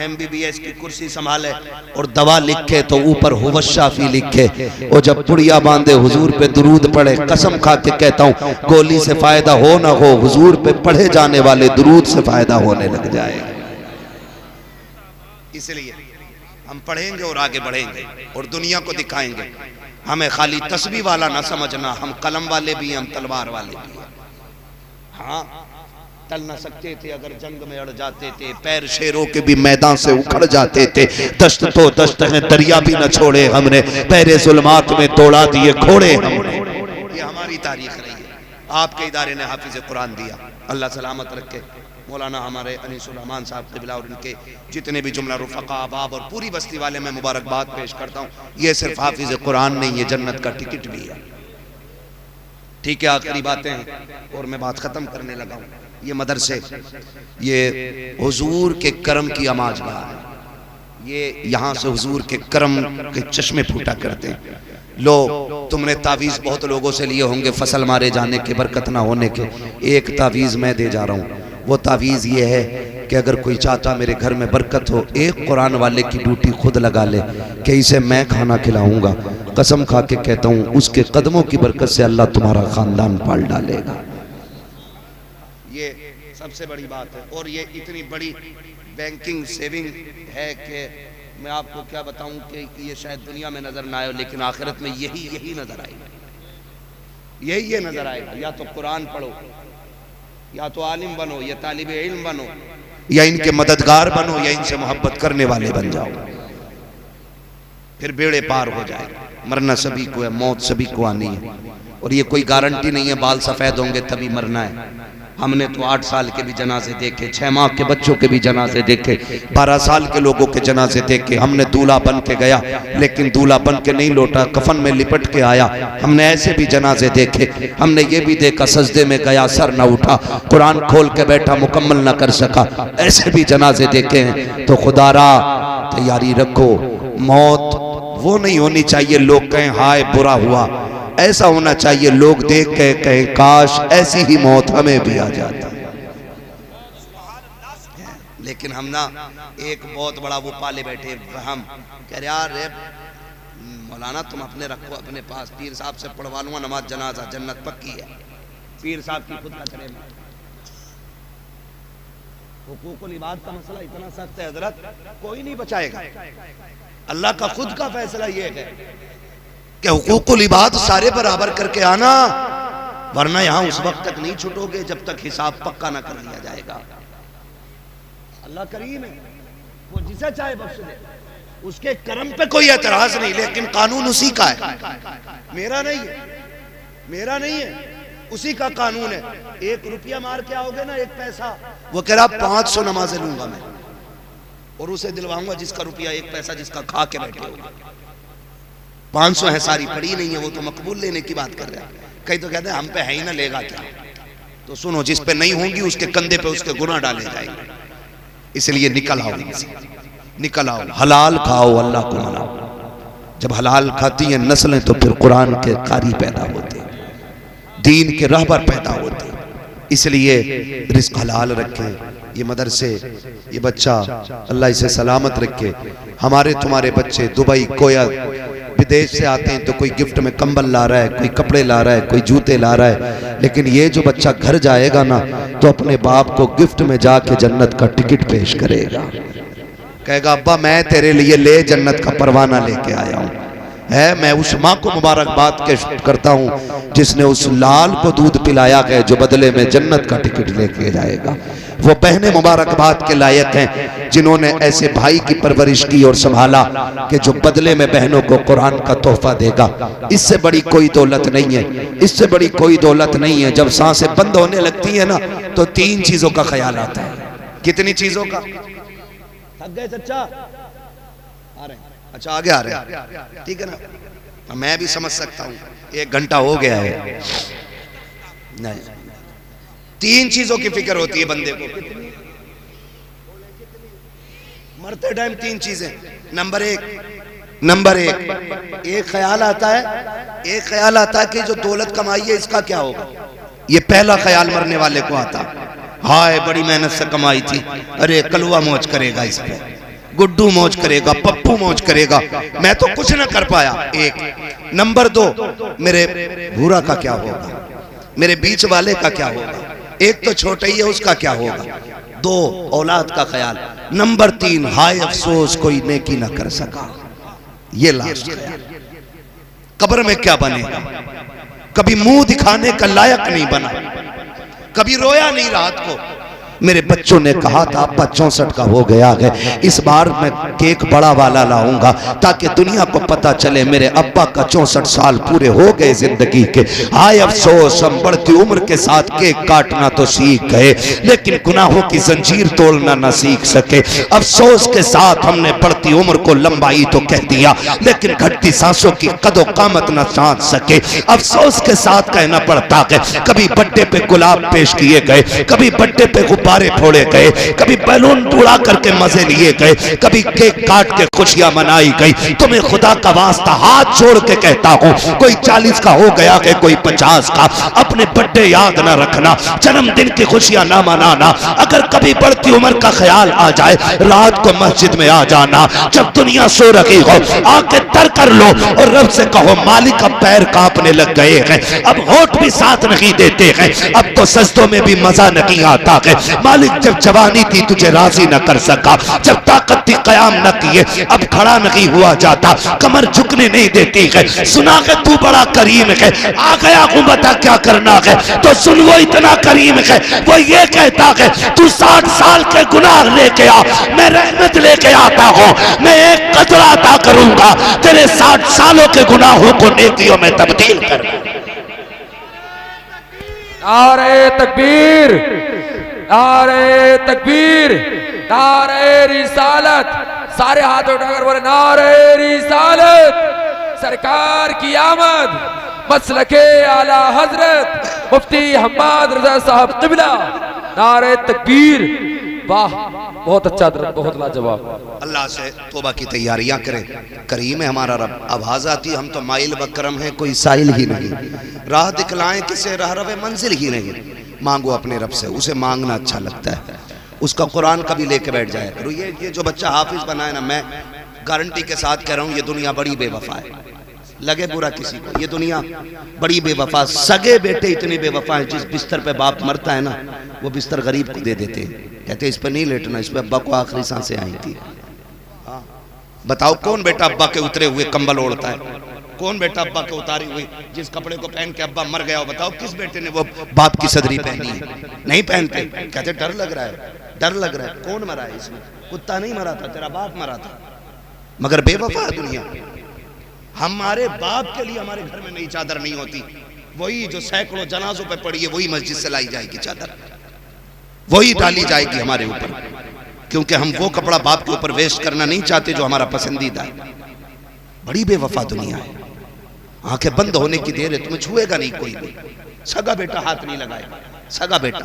MBBS की कुर्सी संभाले और दवा लिखे तो ऊपर हुवशाफी लिखे, और जब पुड़िया बांधे हुजूर पे दुरूद पढ़े। कसम खा के कहता हूँ गोली से फायदा हो ना हो, हुजूर पे पढ़े जाने वाले दुरूद से फायदा होने लग जाएगा। इसलिए हम पढ़ेंगे और आगे बढ़ेंगे और दुनिया को दिखाएंगे। हमें खाली तस्बीह वाला ना समझना, हम कलम वाले भी हैं, हम तलवार वाले भी हैं। हाँ, टल ना सकते थे अगर जंग में अड़ जाते थे, पैर शेरों के भी मैदान से उखड़ जाते थे, दश्त तो दश्त है दरिया भी न छोड़े हमने, पैरे जुल्मात में तोड़ा दिए घोड़े हमने। ये हमारी तारीख रही है। आपके इदारे ने हाफिज कुरान दिया, अल्लाह सलामत रखे। मौलाना हमारे अनीसुर रहमान साहब क़िबला और इनके जितने भी जुमला रुफ़क़ा अहबाब और पूरी बस्ती वाले मैं मुबारकबाद पेश करता हूँ। ये सिर्फ हाफिज कुरान नहीं, ये जन्नत का टिकट भी है। ठीक है, आखिरी बातें हैं और मैं बात ख़त्म करने लगा हूँ। ये मदरसे, ये हुजूर के करम की आमाजगाह है, ये यहाँ से हुजूर के करम के चश्मे फूटा करते हैं। लो, तुमने तावीज़ बहुत लोगों से लिए होंगे फसल मारे जाने के, बरकत ना होने के। एक तावीज़ मैं दे जा रहा हूँ, वो तावीज़ ये है कि अगर कोई चाहता मेरे घर में बरकत हो, एक कुरान वाले की ड्यूटी खुद लगा ले कि इसे मैं खाना खिलाऊंगा। कसम खा के कहता हूँ उसके कदमों की बरकत से अल्लाह तुम्हारा ख़ानदान पाल डालेगा। ये सबसे बड़ी बात है। और ये इतनी बड़ी बैंकिंग सेविंग है कि मैं आपको क्या बताऊं कि ये शायद दुनिया में नजर ना आए, लेकिन आखिरत में यही नजर आएगा, यही नजर आएगा। या तो कुरान पढ़ो, या तो आलिम बनो, या तालिबे इल्म बनो, या इनके मददगार बनो, या इनसे मोहब्बत करने वाले बन जाओ, फिर बेड़े पार हो जाएगा। मरना सभी को है, मौत सभी को आनी है, और ये कोई गारंटी नहीं है बाल सफेद होंगे तभी मरना है। हमने तो 8 साल के भी जनाजे देखे, 6 माह के बच्चों के भी जनाजे देखे, 12 साल के लोगों के जनाजे देखे। हमने दूल्हा बन के गया लेकिन दूल्हा बन के नहीं लौटा, कफन में लिपट के आया। हमने ऐसे भी जनाजे देखे, हमने ये भी देखा सजदे में गया सर न उठा, कुरान खोल के बैठा मुकम्मल न कर सका, ऐसे भी जनाजे देखे हैं। तो खुदारा तैयारी रखो, मौत वो नहीं होनी चाहिए लोग कहें हाय बुरा हुआ, ऐसा होना चाहिए लोग देख के कहें काश ऐसी ही मौत हमें भी आ जाता। लेकिन हम ना एक बहुत बड़ा वो पाले बैठे, हम कह रहे यार मौलाना तुम अपने रखो अपने पास, पीर साहब से पढ़वा लूंगा नमाज जनाजा, जन्नत पक्की है। पीर साहब की खुद का करें। हुकूकुल इबाद का मसला इतना सख्त है हजरत, कोई नहीं बचाएगा। अल्लाह का खुद का फैसला ये है कि हुकूकुल इबाद सारे बराबर करके आना, वरना यहां उस वक्त तक नहीं छूटोगे जब तक हिसाब पक्का ना कर लिया जाएगा। अल्लाह करीम है, वो जिसे चाहे बख्श दे, उसके करम पे कोई एतराज नहीं, लेकिन कानून उसी का है, मेरा नहीं है, मेरा नहीं है, उसी का कानून है। 1 रुपया मार के आओगे ना, 1 पैसा, वो कह रहा 500 नमाजें लूंगा मैं और उसे दिलवाऊंगा जिसका रुपया 1 पैसा जिसका खा के बैठे हो। 500 है, सारी पड़ी नहीं है, वो तो मकबूल लेने की बात कर रहा है। कई तो कहते हैं हम पे है ही ना, लेगा क्या। तो सुनो, जिस पे नहीं होंगी उसके कंधे पे उसके गुनाह डाले जाएंगे। इसलिए निकल आओ इनसे, निकल आओ, हलाल खाओ, अल्लाह को मनाओ। जब हलाल खाती हैं नस्लें तो फिर कुरान के कारी पैदा होते, दीन के रहबर पैदा होते। इसलिए रिस्क हलाल रखें। ये मदरसे, ये बच्चा अल्लाह इसे सलामत रखे। हमारे तुम्हारे बच्चे दुबई कोया विदेश से आते हैं तो कोई गिफ्ट में कंबल ला रहा है, कोई कपड़े ला रहा है, कोई जूते ला रहा है, लेकिन ये जो बच्चा घर जाएगा ना तो अपने बाप को गिफ्ट में जाके जन्नत का टिकट पेश करेगा, कहेगा अब्बा मैं तेरे लिए ले जन्नत का परवाना लेके आया हूँ। है मैं उस माँ को मुबारकबाद करता हूँ जिसने उस लाल को दूध पिलाया है जो बदले में जन्नत का टिकट लेके जाएगा। वो बहनें मुबारकबाद के लायक हैं जिन्होंने ऐसे भाई की परवरिश की और संभाला कि जो बदले में बहनों को कुरान का तोहफा देगा। इससे बड़ी कोई दौलत नहीं है, इससे बड़ी कोई दौलत नहीं है। जब सांसें बंद होने लगती है ना तो 3 चीजों का ख्याल आता है। कितनी चीजों का? थक गए चचा? आ रहे हैं? अच्छा आगे आ रहे हैं, ठीक है ना। मैं भी समझ सकता हूँ 1 घंटा हो गया है। नहीं, 3 चीजों की फिक्र होती है बंदे को मरते टाइम। 3 चीजें। नंबर एक ख्याल आता है कि जो दौलत कमाई है इसका क्या होगा। ये पहला ख्याल मरने वाले को आता। हाय बड़ी मेहनत से कमाई थी, अरे कलुआ मौज करेगा इस पे, गुड्डू मौज करेगा, पप्पू मौज करेगा, मैं तो कुछ ना कर पाया। 1। नंबर 2, मेरे भूरा का क्या होगा, मेरे बीच वाले का क्या होगा। एक तो छोटा ही है उसका क्या होगा। 2 औलाद का ख्याल। नंबर 3 हाय अफसोस कोई नेकी ना कर सका। ये लास्ट ख्याल। कब्र में क्या बनेगा। कभी मुंह दिखाने का लायक नहीं बना, कभी रोया नहीं रात को। मेरे बच्चों ने कहा था अब्बा 64 का हो गया है, इस बार मैं केक बड़ा वाला लाऊंगा ताकि दुनिया को पता चले मेरे अब्बा का 64 साल पूरे हो गए जिंदगी के। हाय अफसोस हम बढ़ती उम्र के साथ केक काटना तो सीख गए लेकिन गुनाहों की जंजीर तोड़ना ना सीख सके। अफसोस के साथ हमने बढ़ती उम्र को लंबाई तो कह दिया लेकिन घटती सांसों की कदो कामत ना साध सके। अफसोस के साथ कहना पड़ता है कभी बर्थडे पे गुलाब पेश किए गए, कभी बर्थडे पे गुब्बारे फोड़े गए, कभी बैलून उड़ा करके मजे लिए गए, कभी केक काट के खुशियां मनाई गई। तुम्हें खुदा का वास्ता हाथ जोड़ के कहता हूँ कोई 40 का हो गया है, कोई 50 का, अपने बर्थडे याद ना रखना, जन्मदिन की खुशियां ना मनाना। अगर कभी बढ़ती उम्र का ख्याल आ जाए रात को मस्जिद में आ जाना, जब दुनिया सो रही हो आके तर कर लो और रब से कहो मालिक अब पैर कांपने लग गए हैं, अब होठ भी साथ नहीं देते हैं, अब तो सजदों में भी मजा नहीं आता है। मालिक जब जवानी थी तुझे राजी न कर सका, जब ताकत थी कयाम न किए, अब खड़ा नहीं हुआ जाता, कमर झुकने नहीं देती है। सुना है तू बड़ा करीम है, आ गया हूं बता क्या करना है, तो सुन वो इतना करीम है, वो ये कहता है तू 60 साल के गुनाह लेके आ, मैं रहमत लेके आता हूं, मैं एक कतरा अता करूंगा, तेरे 60 सालों के गुनाहों को नेकियों में तब्दील कर। नारे तकबीर, नारे तकबीर, नारे रिसालत। सारे हाथ उठाकर बोले नारे रिसालत। सरकार की आमद, मसलके आला हजरत मुफ्ती हम्माद रजा साहब क़िबला। नारे तकबीर। वाह बहुत अच्छा, बहुत लाजवाब। अल्लाह से तौबा की तैयारियां करें। करीम है हमारा रब। आवाज आती हम तो माइल बकरम है, कोई साइल ही नहीं, राह दिखलाएं किसे राह रवे मंजिल ही नहीं। मांगो अपने रब से, उसे मांगना अच्छा लगता है, उसका कुरान कभी लेके बैठ जाया करो। ये जो बच्चा हाफिज बना है ना, मैं गारंटी के साथ कह रहा हूँ ये दुनिया बड़ी बेवफा है। लगे बुरा किसी को, ये दुनिया बड़ी बेवफा। सगे बेटे इतने बेवफा हैं, जिस बिस्तर पे बाप मरता है ना वो बिस्तर गरीब को दे देते हैं, कहते इस पे नहीं लेटना, इस पे अब्बा को आखिरी सांसें आई थी। बताओ कौन बेटा अब्बा के उतरे हुए कंबल ओढ़ता है, कौन बेटा अब्बा के उतारी हुई जिस कपड़े को पहन के अब्बा मर गया हो, बताओ किस बेटे ने वो बाप की सदरी पहनी है। नहीं पहनते, कहते डर लग रहा है, डर लग रहा है। कौन मरा है इसमें? कुत्ता नहीं मरा था, तेरा बाप मरा था। मगर बेवफा दुनिया। हमारे बाप के लिए हमारे घर में नई चादर नहीं होती, वही जो सैकड़ों जनाजों पे पड़ी है वही मस्जिद से लाई जाएगी चादर, वही डाली जाएगी हमारे ऊपर, क्योंकि हम वो कपड़ा बाप के ऊपर वेस्ट करना नहीं चाहते जो हमारा पसंदीदा है। बड़ी बेवफा दुनिया है। आंखें बंद होने की देर है, तुम्हें छुएगा नहीं कोई भी, सगा बेटा हाथ नहीं लगाएगा, सगा बेटा।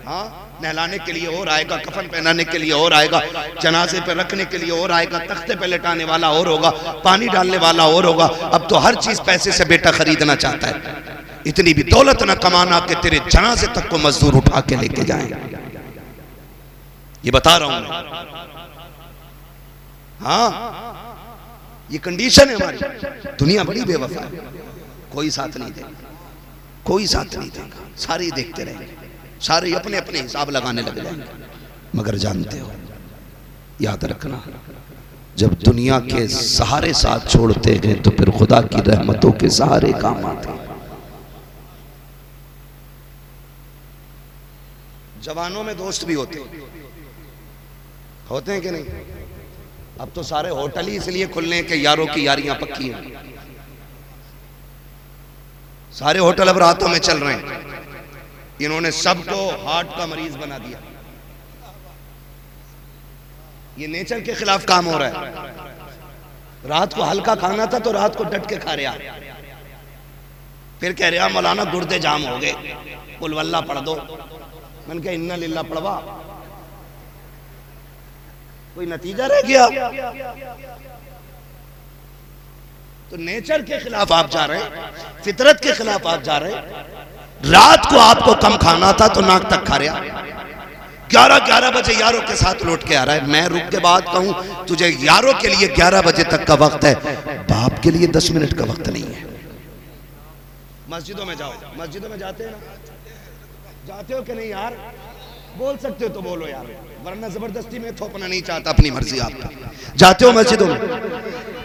हाँ, नहलाने के लिए और आएगा, कफन पहनाने के लिए और आएगा, जनाजे पे रखने के लिए और आएगा, तख्ते पे लेटाने वाला और होगा, पानी डालने वाला और होगा। अब तो हर चीज पैसे से बेटा खरीदना चाहता है। इतनी भी दौलत न कमाना कि तेरे जनाजे तक को मजदूर उठा के लेके जाए। ये बता रहा हूं। हाँ, ये कंडीशन है हमारी। दुनिया बड़ी बेवफा है, कोई साथ नहीं देगा, कोई साथ नहीं देगा, सारे देखते रहेंगे, सारे अपने अपने हिसाब लगाने लग जाएंगे। मगर जानते हो, याद रखना, जब दुनिया के सहारे साथ छोड़ते हैं तो फिर खुदा की रहमतों के सहारे काम आते हैं। जवानों में दोस्त भी होते हैं कि नहीं? अब तो सारे होटल ही इसलिए खुलने हैं कि यारों की यारियां पक्की हैं। सारे होटल अब रातों में चल रहे हैं। इन्होंने सबको हार्ट का मरीज बना दिया। ये नेचर के खिलाफ काम हो रहा है। रात को हल्का खाना था तो रात को डट के खा रहा, फिर कह रहा मौलाना गुर्दे जाम हो गए, कुल वल्ला पढ़ दो। मैंने कहा इन्ना लिल्ला पढ़वा, कोई नतीजा रह गया? तो नेचर के खिलाफ आप जा रहे हैं, फितरत के खिलाफ आप जा रहे हैं। रात को आपको कम खाना था तो नाक तक खा रहा, 11 बजे यारों के साथ लौट के आ रहा है। मैं रुक के बाद कहूं तुझे यारों के लिए 11 बजे तक का वक्त है, बाप के लिए 10 मिनट का वक्त नहीं है। मस्जिदों में जाओ, मस्जिदों में जाते हैं ना, जाते हो कि नहीं यार? बोल सकते हो तो बोलो यार, वरना जबरदस्ती में थोपना नहीं चाहता, अपनी मर्जी आपकी। जाते हो मस्जिदों में?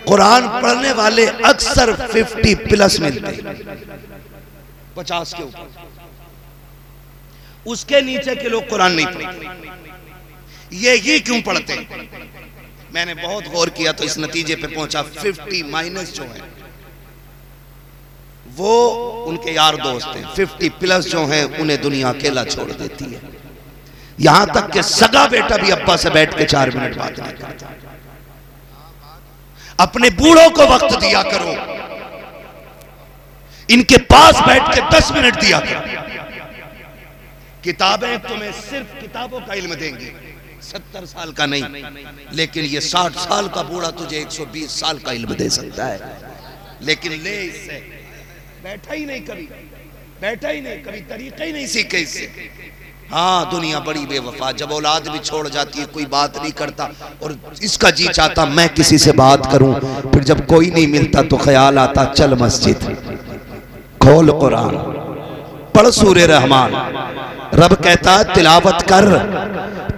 कुरान पढ़ने वाले अक्सर 50+ मिलते हैं, 50 के ऊपर। उसके नीचे के लोग कुरान नहीं पढ़ते। ये क्यों पढ़ते हैं? मैंने बहुत गौर किया तो इस नतीजे पे पहुंचा, 50- जो है वो उनके यार दोस्त हैं, 50+ जो हैं उन्हें दुनिया अकेला छोड़ देती है। यहां तक कि सगा बेटा भी अब्बा से बैठ के 4 मिनट बात नहीं करता। अपने बूढ़ों को वक्त दिया करो, इनके पास बैठ के 10 मिनट दिया करो। किताबें तुम्हें सिर्फ किताबों का इल्म देंगी, 70 साल का नहीं, लेकिन ये 60 साल का बूढ़ा तुझे 120 साल का इल्म दे सकता है। लेकिन ले इससे, बैठा ही नहीं कभी, बैठा ही नहीं कभी, तरीका ही नहीं सीखे इससे। हाँ, दुनिया बड़ी बेवफा। जब औलाद भी छोड़ जाती है कोई बात नहीं करता, और इसका जी चाहता मैं किसी से बात करूं, फिर जब कोई नहीं मिलता तो ख्याल आता चल मस्जिद, खोल कुरान, पढ़ सूरे रहमान। रब कहता है तिलावत कर,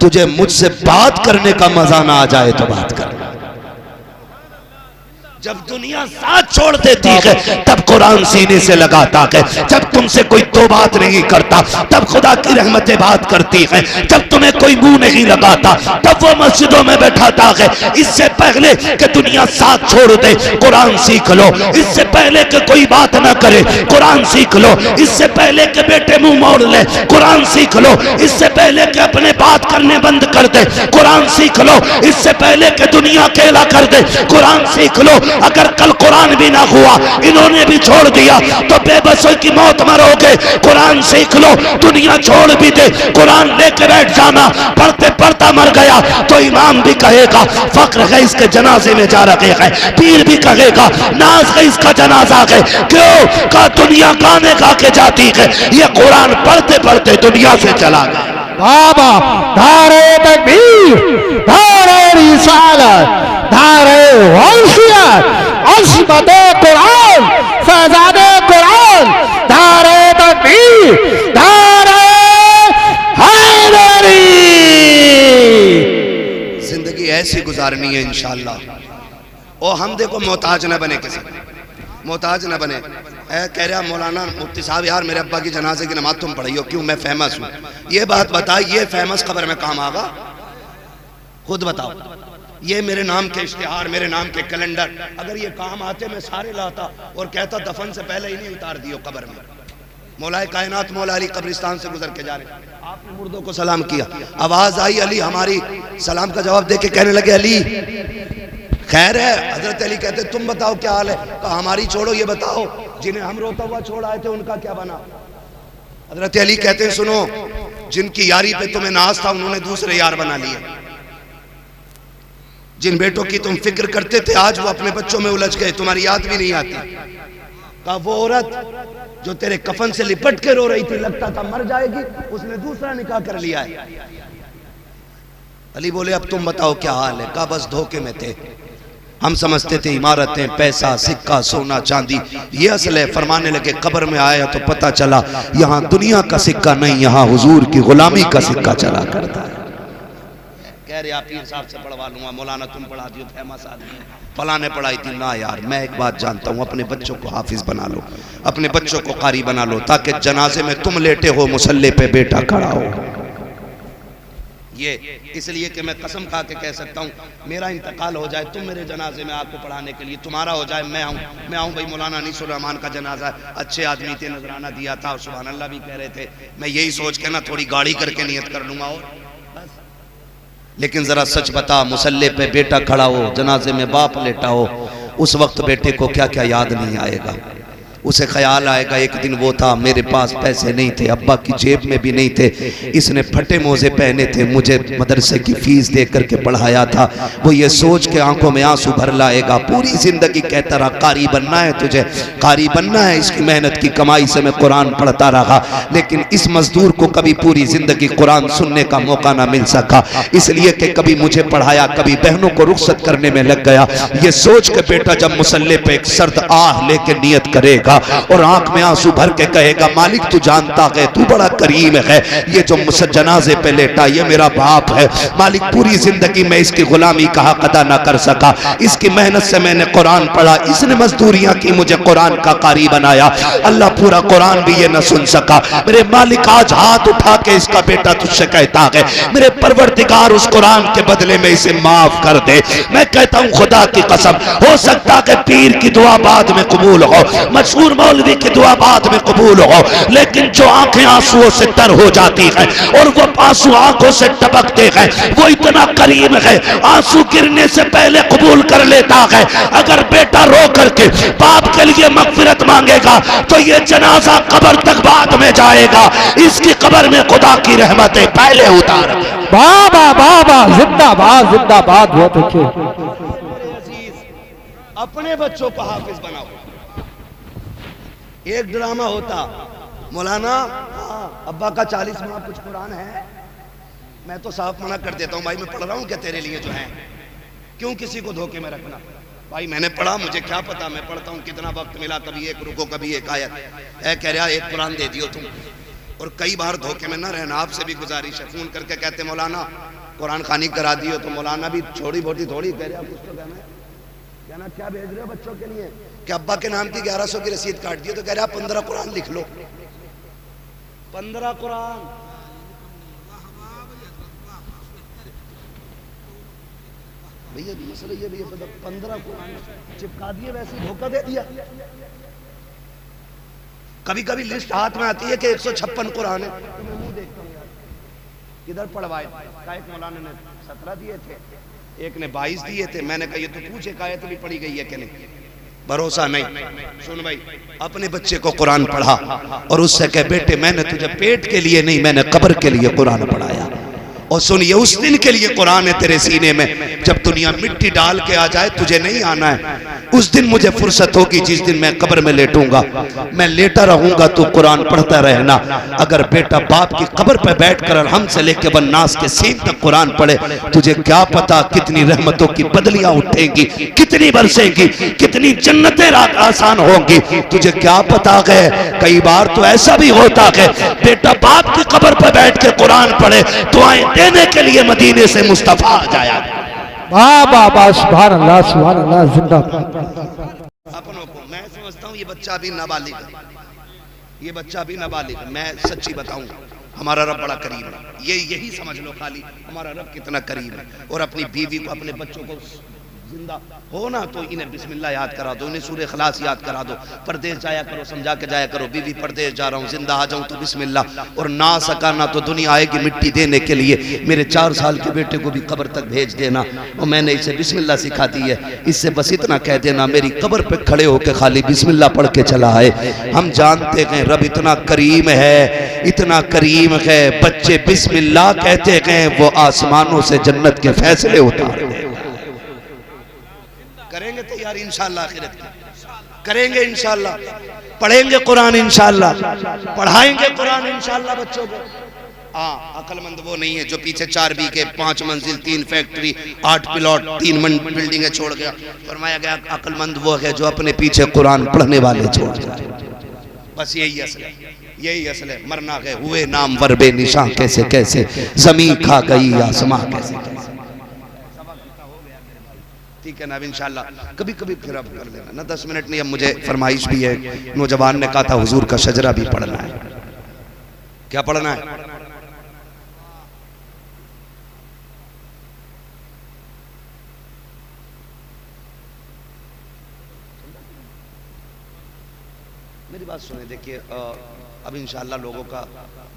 तुझे मुझसे बात करने का मजा ना आ जाए तो बात कर। जब दुनिया साथ छोड़ देती है तब कुरान सीने से लगाता है। जब तुमसे कोई दो बात नहीं करता तब खुदा की रहमतें बात करती है। जब तुम्हें कोई मुंह नहीं लगाता तब वो मस्जिदों में बैठाता है। इससे पहले कि दुनिया साथ छोड़ दे कुरान सीख लो, इससे पहले कि कोई बात ना करे कुरान सीख लो, इससे पहले कि बेटे मुंह मोड़ ले कुरान सीख लो, इससे पहले कि अपने बात करने बंद कर दे कुरान सीख लो, इससे पहले कि दुनिया अकेला कर दे कुरान सीख लो। अगर कल कुरान भी ना हुआ, इन्होंने भी छोड़ दिया, तो बेबसों की मौत मरोगे। कुरान सीख लो, दुनिया छोड़ भी दे कुरान लेके बैठ जाना। पढ़ते पढ़ता मर गया तो इमाम भी कहेगा फक्र है इसके जनाजे में जा रहे हैं, पीर भी कहेगा नाज है इसका जनाजा है। क्यों? का दुनिया गाने गा के जाती है, ये कुरान पढ़ते पढ़ते दुनिया से चला गया। बाबा धारे तकबीर, धारे रिसालत, धारे वंशियत, अस्मते कुरान, फैजादे कुरान, धारे तकबीर, धारे हैदरी। जिंदगी ऐसी गुजारनी है इंशाअल्लाह। और हम देखो मोहताज न बने, किसी मोहताज न बने। कह रहा मौलाना मुफ्ती साहब यार मेरे अब्बा की जनाजे की नमाज तुम पढ़ियो, क्यों? मैं फेमस हूँ। ये बात बताइए, ये फेमस खबर में काम आगा? खुद बताओ। ये मेरे नाम के इश्तिहार, मेरे नाम के कैलेंडर, अगर ये काम आते मैं सारे लाता और कहता दफन से पहले ही नहीं उतार दियो कब्र में। मौलाए कायनात मौला अली कब्रिस्तान से गुजर के जा रहे, आपने मुर्दों को सलाम किया, आवाज आई अली, हमारी सलाम का जवाब दे के कहने लगे अली खैर है। हजरत अली कहते तुम बताओ क्या हाल है? तो हमारी छोड़ो, ये बताओ जिन्हें हम रोता हुआ छोड़ आए थे उनका क्या बना? हजरत अली कहते हैं सुनो, जिनकी यारी पे तुम्हें नाज था उन्होंने दूसरे यार बना लिए। जिन बेटों की तुम फिक्र करते थे आज वो अपने बच्चों में उलझ गए, तुम्हारी याद भी नहीं आती। कहा वो औरत जो तेरे कफन से लिपट के रो रही थी, लगता था मर जाएगी, उसने दूसरा निकाह कर लिया है। अली बोले अब तुम बताओ क्या हाल है? कहा बस धोखे में थे, हम समझते थे इमारतें, पैसा, सिक्का, सोना, चांदी ये असल है। फरमाने लगे कब्र में आया तो पता चला यहाँ दुनिया का सिक्का नहीं, यहाँ हुजूर की गुलामी का सिक्का चला करता है। कह रहे आप पीर साहब से पढ़वा लूंगा, मौलाना तुम पढ़ा दियो, फेमस आदमी है, फलाने पढ़ाई थी ना। यार मैं एक बात जानता हूँ, अपने बच्चों को हाफिज बना लो, अपने बच्चों को कारी बना लो, ताकि जनाजे में तुम लेटे हो, मुसल्ले पे बेटा खड़ा हो। ये इसलिए कि मैं कसम खा के कह सकता हूँ, मेरा इंतकाल हो जाए, तुम मेरे जनाजे में आपको पढ़ाने के लिए, तुम्हारा हो जाए मैं आऊँ भाई मौलाना अनीसुर रहमान का जनाजा, अच्छे आदमी थे, नजराना दिया था और सुभान अल्लाह भी कह रहे थे, मैं यही सोच के ना थोड़ी गाड़ी करके नियत कर लूंगा और बस। लेकिन जरा सच बता, मुसल्ले पे बेटा खड़ा हो, जनाजे में बाप लेटा हो, उस वक्त बेटे को क्या क्या याद नहीं आएगा? उसे ख्याल आएगा एक दिन वो था, मेरे पास पैसे नहीं थे, अब्बा की जेब में भी नहीं थे, इसने फटे मोजे पहने थे, मुझे मदरसे की फीस दे करके पढ़ाया था। वो ये सोच के आंखों में आंसू भर लाएगा। पूरी जिंदगी कहता रहा कारी बनना है तुझे, कारी बनना है, इसकी मेहनत की कमाई से मैं कुरान पढ़ता रहा, लेकिन इस मजदूर को कभी पूरी जिंदगी कुरान सुनने का मौका ना मिल सका, इसलिए कि कभी मुझे पढ़ाया, कभी बहनों को रुखसत करने में लग गया। ये सोच के बेटा जब मुसल्ले पे एक सर्द आह लेके नियत करेगा और आंख में आंसू भर के कहेगा मालिक तू जानता है, तू बड़ा करीम है, ये जो जनाजे पे लेटा ये मेरा बाप है, मालिक पूरी जिंदगी में इसकी गुलामी का हक अदा ना कर सका, इसकी मेहनत से मैंने कुरान पढ़ा, इसने मजदूरियां की, मुझे कुरान का कारी बनाया, अल्लाह पूरा कुरान भी ये न सुन सका, मेरे मालिक आज हाथ उठा के इसका बेटा तुझसे कहता है मेरे परवरदिगार उस कुरान के बदले में इसे माफ कर दे। मैं कहता हूं खुदा की कसम, हो सकता है पीर की दुआ बाद में कबूल हो, मशहूर मौलवी की दुआ बाद में कबूल हो, लेकिन जो आंखें आंसुओं से तर हो जाती है और वो आंसू आंखों से टपकते हैं, वो इतना करीम है, आंसू गिरने से पहले कबूल कर लेता है। अगर बेटा रो करके बाप के लिए मगफिरत मांगेगा तो ये जनाजा कब्र तक बाद में जाएगा, इसकी कब्र में खुदा की रहमतें पहले उतार। बाबा बाबा जिंदाबाद जिंदाबाद। बहुत अच्छे। अपने बच्चों को हाफिज बनाओ। एक ड्रामा होता, मौलाना अब्बा का 40 माह कुछ कुरान है, मैं तो साफ मना कर देता हूँ भाई, मैं पढ़ रहा हूँ क्या तेरे लिए जो है, क्यों किसी को धोखे में रखना भाई, मैंने पढ़ा, मुझे क्या पता, मैं पढ़ता हूँ, कितना वक्त मिला, कभी एक रुको कभी एक आयत है, कह रहा एक कुरान दे दियो तुम। और कई बार धोखे में ना रहना, आपसे भी गुजारिश है, फोन करके कहते मौलाना कुरान खानी करा दियो, तो मौलाना भी छोड़ी बोटी थोड़ी कह रहा, कुछ तो कहना क्या भेज रहे हो बच्चों के लिए, कि अब्बा के नाम की 1100 की रसीद काट दी, तो कह रहा 15 कुरान लिख लो, 15 कुरान। भैया मसला ये भी 15 कुरान चिपका दिए, वैसे धोखा दे दिया। कभी कभी लिस्ट हाथ में आती है कि 156 कुरान है, तो मैं मुंह देखता हूँ यार किधर पढ़वाए, एक मौलाना ने 17 दिए थे, एक ने 22 दिए थे, मैंने कहा ये तो पूछे आयत भी पढ़ी गई है कि नहीं, भरोसा नहीं। सुन भाई, अपने बच्चे को कुरान पढ़ा और उससे कह बेटे मैंने तुझे पेट के लिए नहीं, मैंने कब्र के लिए कुरान पढ़ाया, और सुन ये उस दिन के लिए कुरान है तेरे सीने में, जब दुनिया मिट्टी डाल के आ जाए तुझे नहीं आना है, उस दिन मुझे फुर्सत होगी जिस दिन मैं कब्र में लेटूंगा, मैं लेटा रहूंगा, तू कुरान पढ़ता रहना। अगर बेटा बाप की कब्र पर बैठकर हमसे लेके वन्नास के सीन तक कुरान पढ़े, तुझे क्या पता कितनी रहमतों की बदलियां उठेंगी, कितनी बरसेंगी, कितनी जन्नतें आसान होंगी, तुझे क्या पता है। कई बार तो ऐसा भी होता है बेटा बाप की कब्र पर बैठ के कुरान पढ़े, दुआएं देने के लिए मदीने से मुस्तफा आ जाया। सुभान अल्लाह जिंदाबाद। अपनों को मैं समझता हूँ ये बच्चा भी नाबालिग है, ये बच्चा भी नाबालिग है, मैं सच्ची बताऊं हमारा रब बड़ा करीब है, ये यही समझ लो खाली हमारा रब कितना करीब है, और अपनी बीवी को अपने बच्चों को जिंदा हो ना तो इन्हें बिस्मिल्लाह याद करा दो, इन्हें सूरह इखलास याद करा दो। परदेश जाया करो, समझा के जाया करो, बीवी परदेश जा रहा हूँ, जिंदा आ जाऊँ तो बिस्मिल्लाह, और ना सका ना तो दुनिया आएगी मिट्टी देने के लिए, मेरे 4 साल के बेटे को भी कब्र तक भेज देना, और मैंने इसे बिस्मिल्लाह सिखा दी है, इससे बस इतना कह देना मेरी कब्र पे खड़े होकर खाली बिस्मिल्लाह पढ़ के चला है। हम जानते हैं रब इतना करीम है, इतना करीम है, बच्चे बिस्मिल्लाह कहते हैं वो आसमानों से जन्नत के फैसले उतार देगा। करेंगे तैयारी इंशाअल्लाह, आखिरत की करेंगे इंशाअल्लाह, पढ़ेंगे कुरान इंशाअल्लाह, पढ़ाएंगे कुरान इंशाअल्लाह बच्चों को। हाँ, अक्लमंद वो नहीं है जो पीछे 4 बीघे 5 मंजिल 3 फैक्ट्री 8 प्लॉट 3 बिल्डिंगें छोड़ गया। फरमाया गया अक्लमंद वो है जो अपने पीछे कुरान पढ़ने वाले छोड़ जाए। बस यही असल है, यही असल है। मरना गए हुए नाम वरबे निशां कैसे कैसे, जमीन खा गई आसमां कैसे कैसे। ठीक है ना, अब इंशाल्लाह कभी कभी फिर अब कर लेना ना, 10 मिनट नहीं। अब मुझे फरमाइश भी है, नौजवान ने कहा था हुजूर का शजरा भी पढ़ना है। क्या पढ़ना है? मेरी बात सुने, देखिए अब इंशाल्लाह लोगों का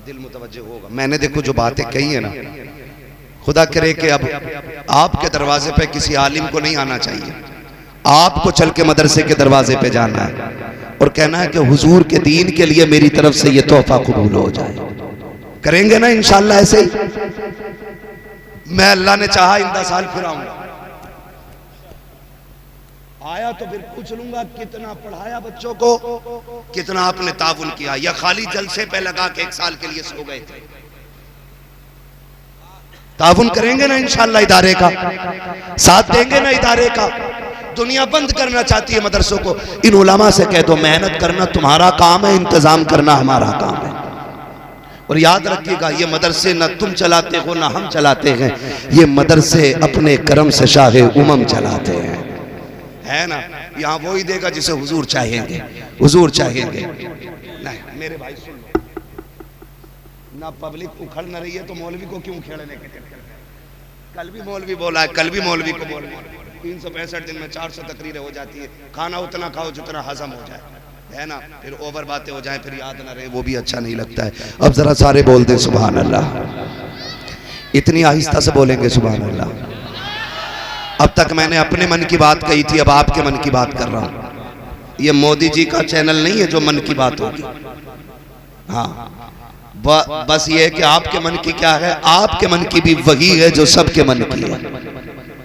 दिल मुतवज्जे होगा। मैंने देखो जो बातें कही है ना, खुदा करे कि अब आपके दरवाजे पे किसी आलिम को नहीं आना चाहिए, आपको चल के मदरसे के दरवाजे पे जाना है और कहना है कि हुजूर के दीन के लिए मेरी तरफ से ये तोहफा कबूल हो जाए। करेंगे ना इंशाल्लाह ऐसे ही? मैं अल्लाह ने चाहा इन 10 साल फिर आऊंगा, आया तो फिर पूछ लूंगा कितना पढ़ाया बच्चों को, कितना आपने ताउन किया, या खाली जलसे पे लगा के 1 साल के लिए सो गए थे। ताउन करेंगे ना इंशाअल्लाह, इदारे का साथ देंगे ना, इदारे का। दुनिया बंद करना चाहती है मदरसों को, इन उलमा से कह दो मेहनत करना तुम्हारा काम है, इंतजाम करना हमारा काम है। और याद रखिएगा ये मदरसे ना तुम चलाते हो ना हम चलाते हैं, ये मदरसे अपने करम से शाहे उमम चलाते हैं, है ना। यहाँ वो ही देगा जिसे हुजूर चाहेंगे, हुजूर चाहेंगे। नहीं मेरे भाई सुन लो ना, पब्लिक उखड़ न रही है तो मौलवी को क्यों खेलने के? कल भी मौलवी बोला है, कल भी मौलवी को बोल, 365 दिन में 400 तकरीरें हो जाती है। खाना उतना खाओ जितना हजम हो जाए, है ना। फिर ओवर बातें हो जाए, फिर याद ना रहे, वो भी अच्छा नहीं लगता है। अब जरा सारे बोल दें सुभान अल्लाह, इतनी आहिस्ता से बोलेंगे सुभान अल्लाह। अब तक मैंने अपने मन की बात कही थी, अब आपके मन की बात कर रहा हूं। ये मोदी जी का चैनल नहीं है जो मन की बात होगी। हाँ, बस ये है कि आपके मन की क्या है, आपके मन की भी वही है जो सबके मन की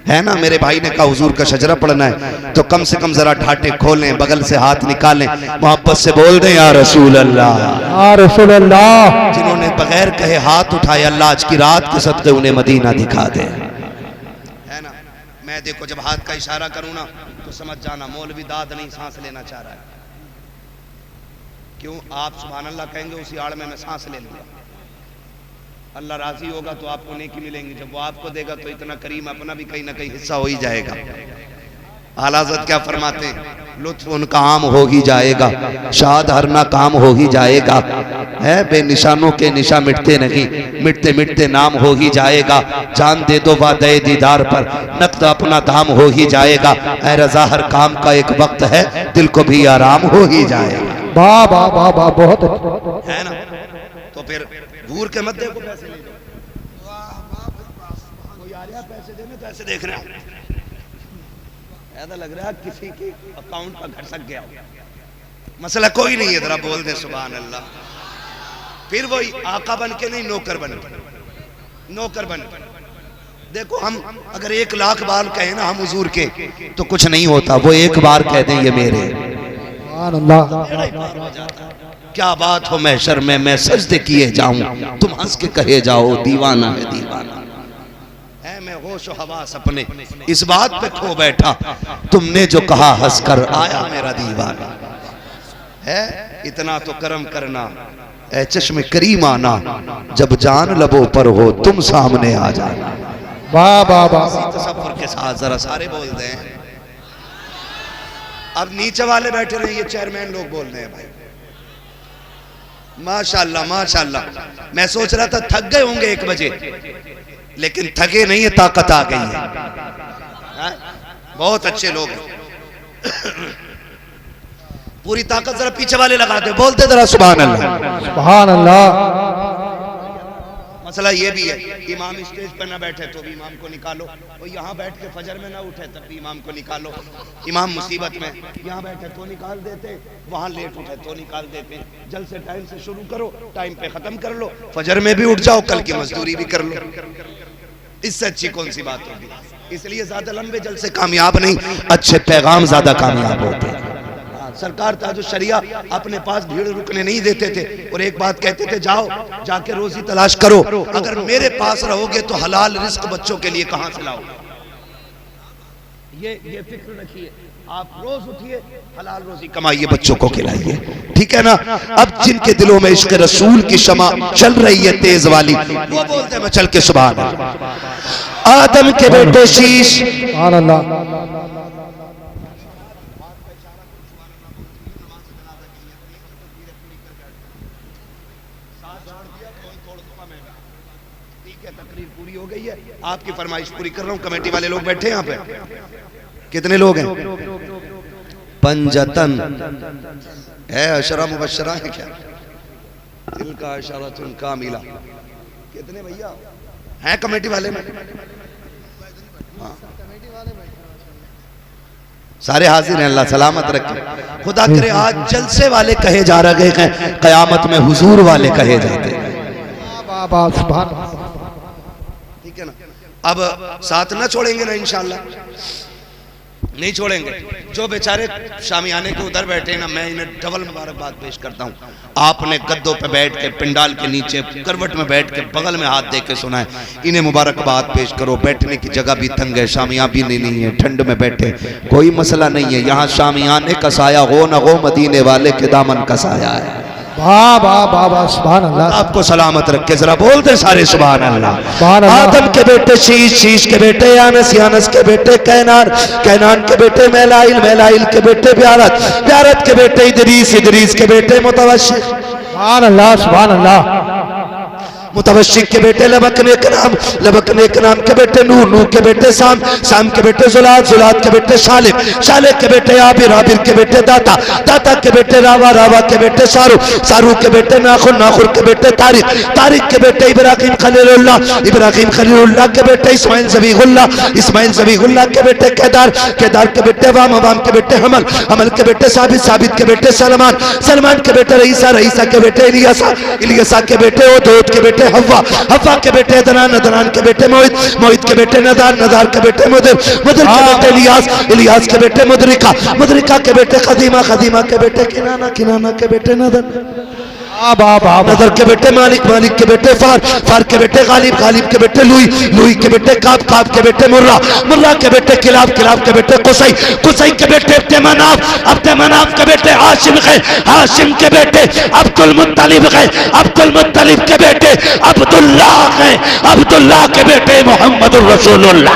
है ना। मेरे भाई ने कहा हुजूर का शजरा पढ़ना है तो कम से कम जरा ठाटे खोलें, बगल से हाथ निकालें, मोहब्बत से बोल दें या रसूल अल्लाह, या रसूल अल्लाह। जिन्होंने बगैर कहे हाथ उठाए, अल्लाह आज की रात के सदके उन्हें मदीना दिखा दे, है ना। मैं देखो जब हाथ का इशारा करूं ना तो समझ जाना मौलवी दाद नहीं सांस लेना चाह रहा है। क्यों? आप सुभान अल्लाह कहेंगे उसी आड़ में मैं सांस ले लूंगा। अल्लाह राजी होगा तो आपको नेकी मिलेंगी, जब वो आपको देगा तो इतना करीम अपना भी कहीं ना कहीं हिस्सा हो ही जाएगा। आला हज़रत क्या फरमाते हैं, लुत्फ उनका आम हो ही जाएगा, शाद हर ना काम हो ही जाएगा, है बेनिशानों के निशा मिटते नहीं, मिटते मिटते नाम हो ही जाएगा। जान दे दो वादे दीदार पर, नक़द अपना दाम हो ही जाएगा। ऐ रज़ा हर काम का एक वक्त है, दिल को भी आराम हो ही जाएगा। वाह वाह वाह वाह, बहुत है ना। तो फिर घूर के मत देखो, पैसे ले दो, कोई आ रहा पैसे देने तो ऐसे देख रहे हैं, ऐसा लग रहा है किसी के अकाउंट का घर सक गया। मसला कोई नहीं है, जरा बोल दे सुभान अल्लाह। फिर वही आका बन के नहीं, नौकर बन के, नौकर बन के। देखो हम अगर 1 लाख बार कहें ना हम हुजूर के तो कुछ नहीं होता, वो एक बार कह दें ये मेरे, क्या बात हो महशर में मैं सजदे किए जाऊं, तुम हंस के कहे जाओ दीवाना है दीवाना है। मैं होश हवास अपने इस बात पे खो बैठा, तुमने जो कहा हंसकर आया मेरा दीवाना है। इतना तो करम करना ऐ चश्मे करीम आना, जब जान लबों पर हो तुम सामने आ जाना। वाह वाह वाह, तसव्वुर के साथ जरा सारे बोल दें। अब नीचे वाले बैठे रहे, ये चेयरमैन लोग बोल रहे हैं भाई, माशाल्लाह माशाल्लाह। मैं सोच रहा था थक गए होंगे 1 बजे, लेकिन थके नहीं है, ताकत आ गई है। बहुत अच्छे लोग हैं। पूरी ताकत जरा पीछे वाले लगाते, बोलते जरा सुभान अल्लाह। सुभान अल्लाह। मसला ये भी है, इमाम स्टेज पर ना बैठे तो भी इमाम को निकालो, और यहाँ बैठ के फजर में ना उठे तब भी इमाम को निकालो। इमाम मुसीबत में, यहाँ बैठे तो निकाल देते, वहाँ लेट उठे तो निकाल देते। जल्द से टाइम से शुरू करो, टाइम पे खत्म कर लो, फजर में भी उठ जाओ, कल की मजदूरी भी कर लो। इससे अच्छी कौन सी बात होगी? इसलिए ज्यादा लंबे जल से कामयाब नहीं, अच्छे पैगाम ज्यादा कामयाब होते हैं। सरकार ताजो शरिया अपने पास भीड़ रुकने नहीं देते थे, और एक बात कहते थे, जाओ जाके रोजी तलाश करो, अगर मेरे पास रहोगे तो हलाल रिस्क बच्चों के लिए कहां से लाओगे? ये फिक्र रखिए, आप रोज उठिए, हलाल रोजी कमाइए, बच्चों को खिलाइए, ठीक है ना। अब जिनके दिलों में इश्क रसूल की शमा चल रही है तेज वाली, वो बोलते हैं मैं चल के सुभान अल्लाह। आदम के बेटे शीश, सुभान अल्लाह। तकरीर पूरी हो गई है, आपकी फरमाइश पूरी कर रहा हूँ। कमेटी वाले लोग बैठे हैं यहाँ पे, कितने लोग हैं? पंजतन है, अशरा मुबशरा है क्या? दिल का अशरा तुनका मिला, कितने भैया हैं कमेटी वाले में? हाँ, सारे हाजिर हैं, अल्लाह सलामत रखे। खुदा करे आज जलसे वाले कहे जा रहे हैं, कयामत में हुजूर वाले कहे जाते हैं। ठीक है ना। अब साथ ना छोड़ेंगे ना, इंशाल्लाह नहीं छोड़ेंगे। जो बेचारे शामियाने के उधर बैठे हैं ना, मैं इन्हें डबल मुबारकबाद पेश करता हूँ। आपने गद्दों पे बैठ के, पिंडाल के नीचे करवट में बैठ के, बगल में हाथ दे के सुना है, इन्हें मुबारकबाद पेश करो। बैठने की जगह भी तंग है, शामिया भी नहीं है, ठंड में बैठे, कोई मसला नहीं है। यहाँ शामियाने का साया हो न हो, मदीने वाले के दामन का साया है। वाह वाह वाह वाह, सुभान अल्लाह। आपको सलामत रखे, जरा बोलते सारे सुभान अल्लाह। सुभान अल्लाह। आदम के बेटे शीश, शीश के बेटे यानस, यानस के बेटे कैनान, कैनान के बेटे मैलाइल, मैलाइल के बेटे ब्यारत, ब्यारत के बेटे इदरीस, इदरीस के बेटे मुतवश्शिक, सुभान अल्लाह सुभान अल्लाह। मुतवश्शिक के बेटे लबकने के नाम, लबकने के नाम के बेटे नूह, नूह के बेटे साम, साम के बेटे जुलाद, जुलाद के बेटे शालिब, शालिब के बेटे आबिर, आबिर के बेटे दाता, दाता के बेटे रावा, रावा के बेटे सारू, सारू के बेटे नाखुर, नाखुर के बेटे तारिक, तारिक के बेटे इब्राहिम खलीलुल्लाह, इब्राहिम खलीलुल्लाह के बेटे इस्माइल ज़बीहुल्लाह, इस्माइल ज़बीहुल्लाह के बेटे केदार, केदार के बेटे वाम, वाम के बेटे हमल, हमल के बेटे साबित, साबित के बेटे सलमान, सलमान के बेटे रईसा, रईसा के बेटे इलियासा, इलियासा के बेटे ओदोद के बेटे हव्वा, हव्वा के बेटे अदनान, अदनान के बेटे मोहित, मोहित के बेटे नदार, नदार के बेटे मुदिर, मुदिर के बेटे इलियास, इलियास के बेटे मुदरिका, मुदरिका के बेटे खदीमा, खदीमा के बेटे किनाना, किनाना के बेटे नदर, नदर के बेटे मालिक, मालिक के बेटे फार, फार के बेटे गालिब, गालिब के बेटे लुई, लुई के बेटे काब, काब के बेटे मुर्रा, मुर्रा के बेटे किलाब, किलाब के बेटे कुसई, कुसई के बेटे अब्दे मनाफ, अब्दे मनाफ के बेटे हाशिम गए, हाशिम के बेटे अब्दुल मुत्तलिब गए, अब्दुल मुत्तलिब के बेटे अब्दुल्लाह गए, अब्दुल्लाह के बेटे मोहम्मदुर रसूलुल्लाह।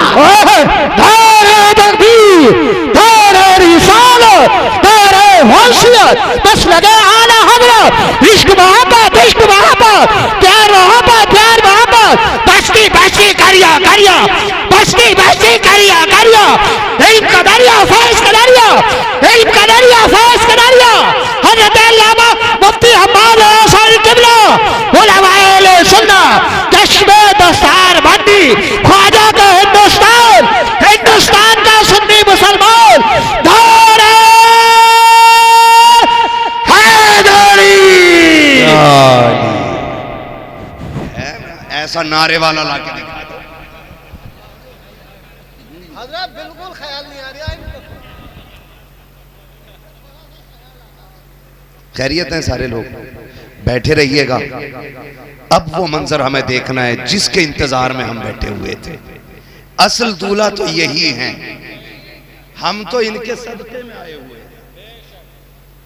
नारे तकबीर, नारे रिसालत, नारे होशियत, बस लगे आला हजरत, इश्क मोहब्बत, इश्क मोहब्बत, प्यार मोहब्बत, प्यार मोहब्बत, बस्ती बस्ती करिया करिया, बस्ती बस्ती करिया करिया, इल्म का दरिया, फैज़ का दरिया, इल्म का दरिया, फैज़ का दरिया, हज़रत अल्लामा मुफ्ती हम्माद अंसारी क़िबला, उलमाए अहले सुन्नत, चश्मे दस्तार बंदी, ख्वाजा का हिंदुस्तान, हिंदुस्तान का सुन्नी मुसलमान, धारे ऐसा नारे वाला लाके दिखा दो। हज़रत बिल्कुल ख्याल नहीं आ रहा। खैरियत है, सारे लोग बैठे रहिएगा। अब वो मंजर हमें देखना है जिसके इंतजार में हम बैठे हुए थे। असल दूल्हा तो यही हैं, हम तो इनके सदके में आए हुए हैं,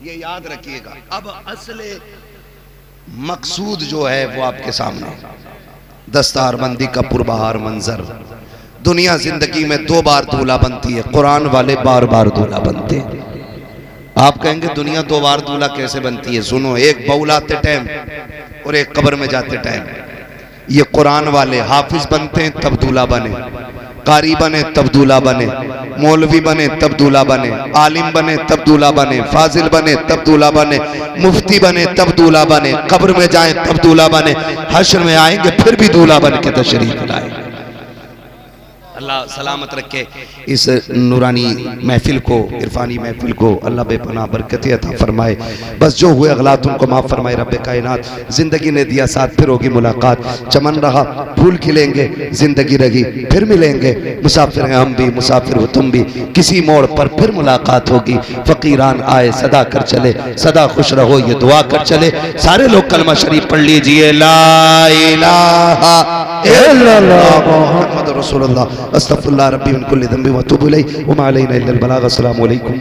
ये याद रखिएगा। अब असले मकसूद जो है वो आपके सामने, दस्तारबंदी का पुरबहार मंजर। दुनिया जिंदगी में दो बार दूल्हा बनती है, कुरान वाले बार बार दूल्हा बनते हैं। आप कहेंगे दुनिया दो बार दूल्हा कैसे बनती है? सुनो, एक बौलाते टाइम और एक कब्र में जाते टाइम। ये कुरान वाले हाफिज बनते हैं तब दूल्हा बने, कारी बने तब दूल्हा बने, मौलवी बने तब दूल्हा बने, आलिम बने तब दूल्हा बने, फाजिल बने तब दूल्हा बने, मुफ्ती बने तब दूल्हा बने, कब्र में जाएं तब दूल्हा बने, हश्र में आएंगे फिर भी दूल्हा बन के तशरीफ लाएंगे। अल्लाह सलामत रखे इस नूरानी महफिल को, इरफानी महफिल को। अल्लाह बेपनाह बरकत अता फरमाए। बस जो हुए अगलात उनको माफ़ फरमाए रब कायनात। ज़िंदगी ने दिया साथ, फिर होगी मुलाकात। चमन रहा फूल खिलेंगे, ज़िंदगी रही फिर मिलेंगे। मुसाफिर हैं हम भी, मुसाफिर हो तुम भी, किसी मोड़ पर फिर मुलाकात होगी। फ़कीरान आए सदा कर चले, सदा खुश रहो ये दुआ कर चले। सारे लोग कलमा शरीफ पढ़ लीजिए, ला इलाहा इल्लल्लाह मुहम्मद रसूलुल्लाह, अस्तगफिरुल्लाह रब्बी मिन कुल्ली ज़ंबि व अतूबु इलैहि व मा अलैना इल्लल बलाग। अस्सलामु अलैकुम।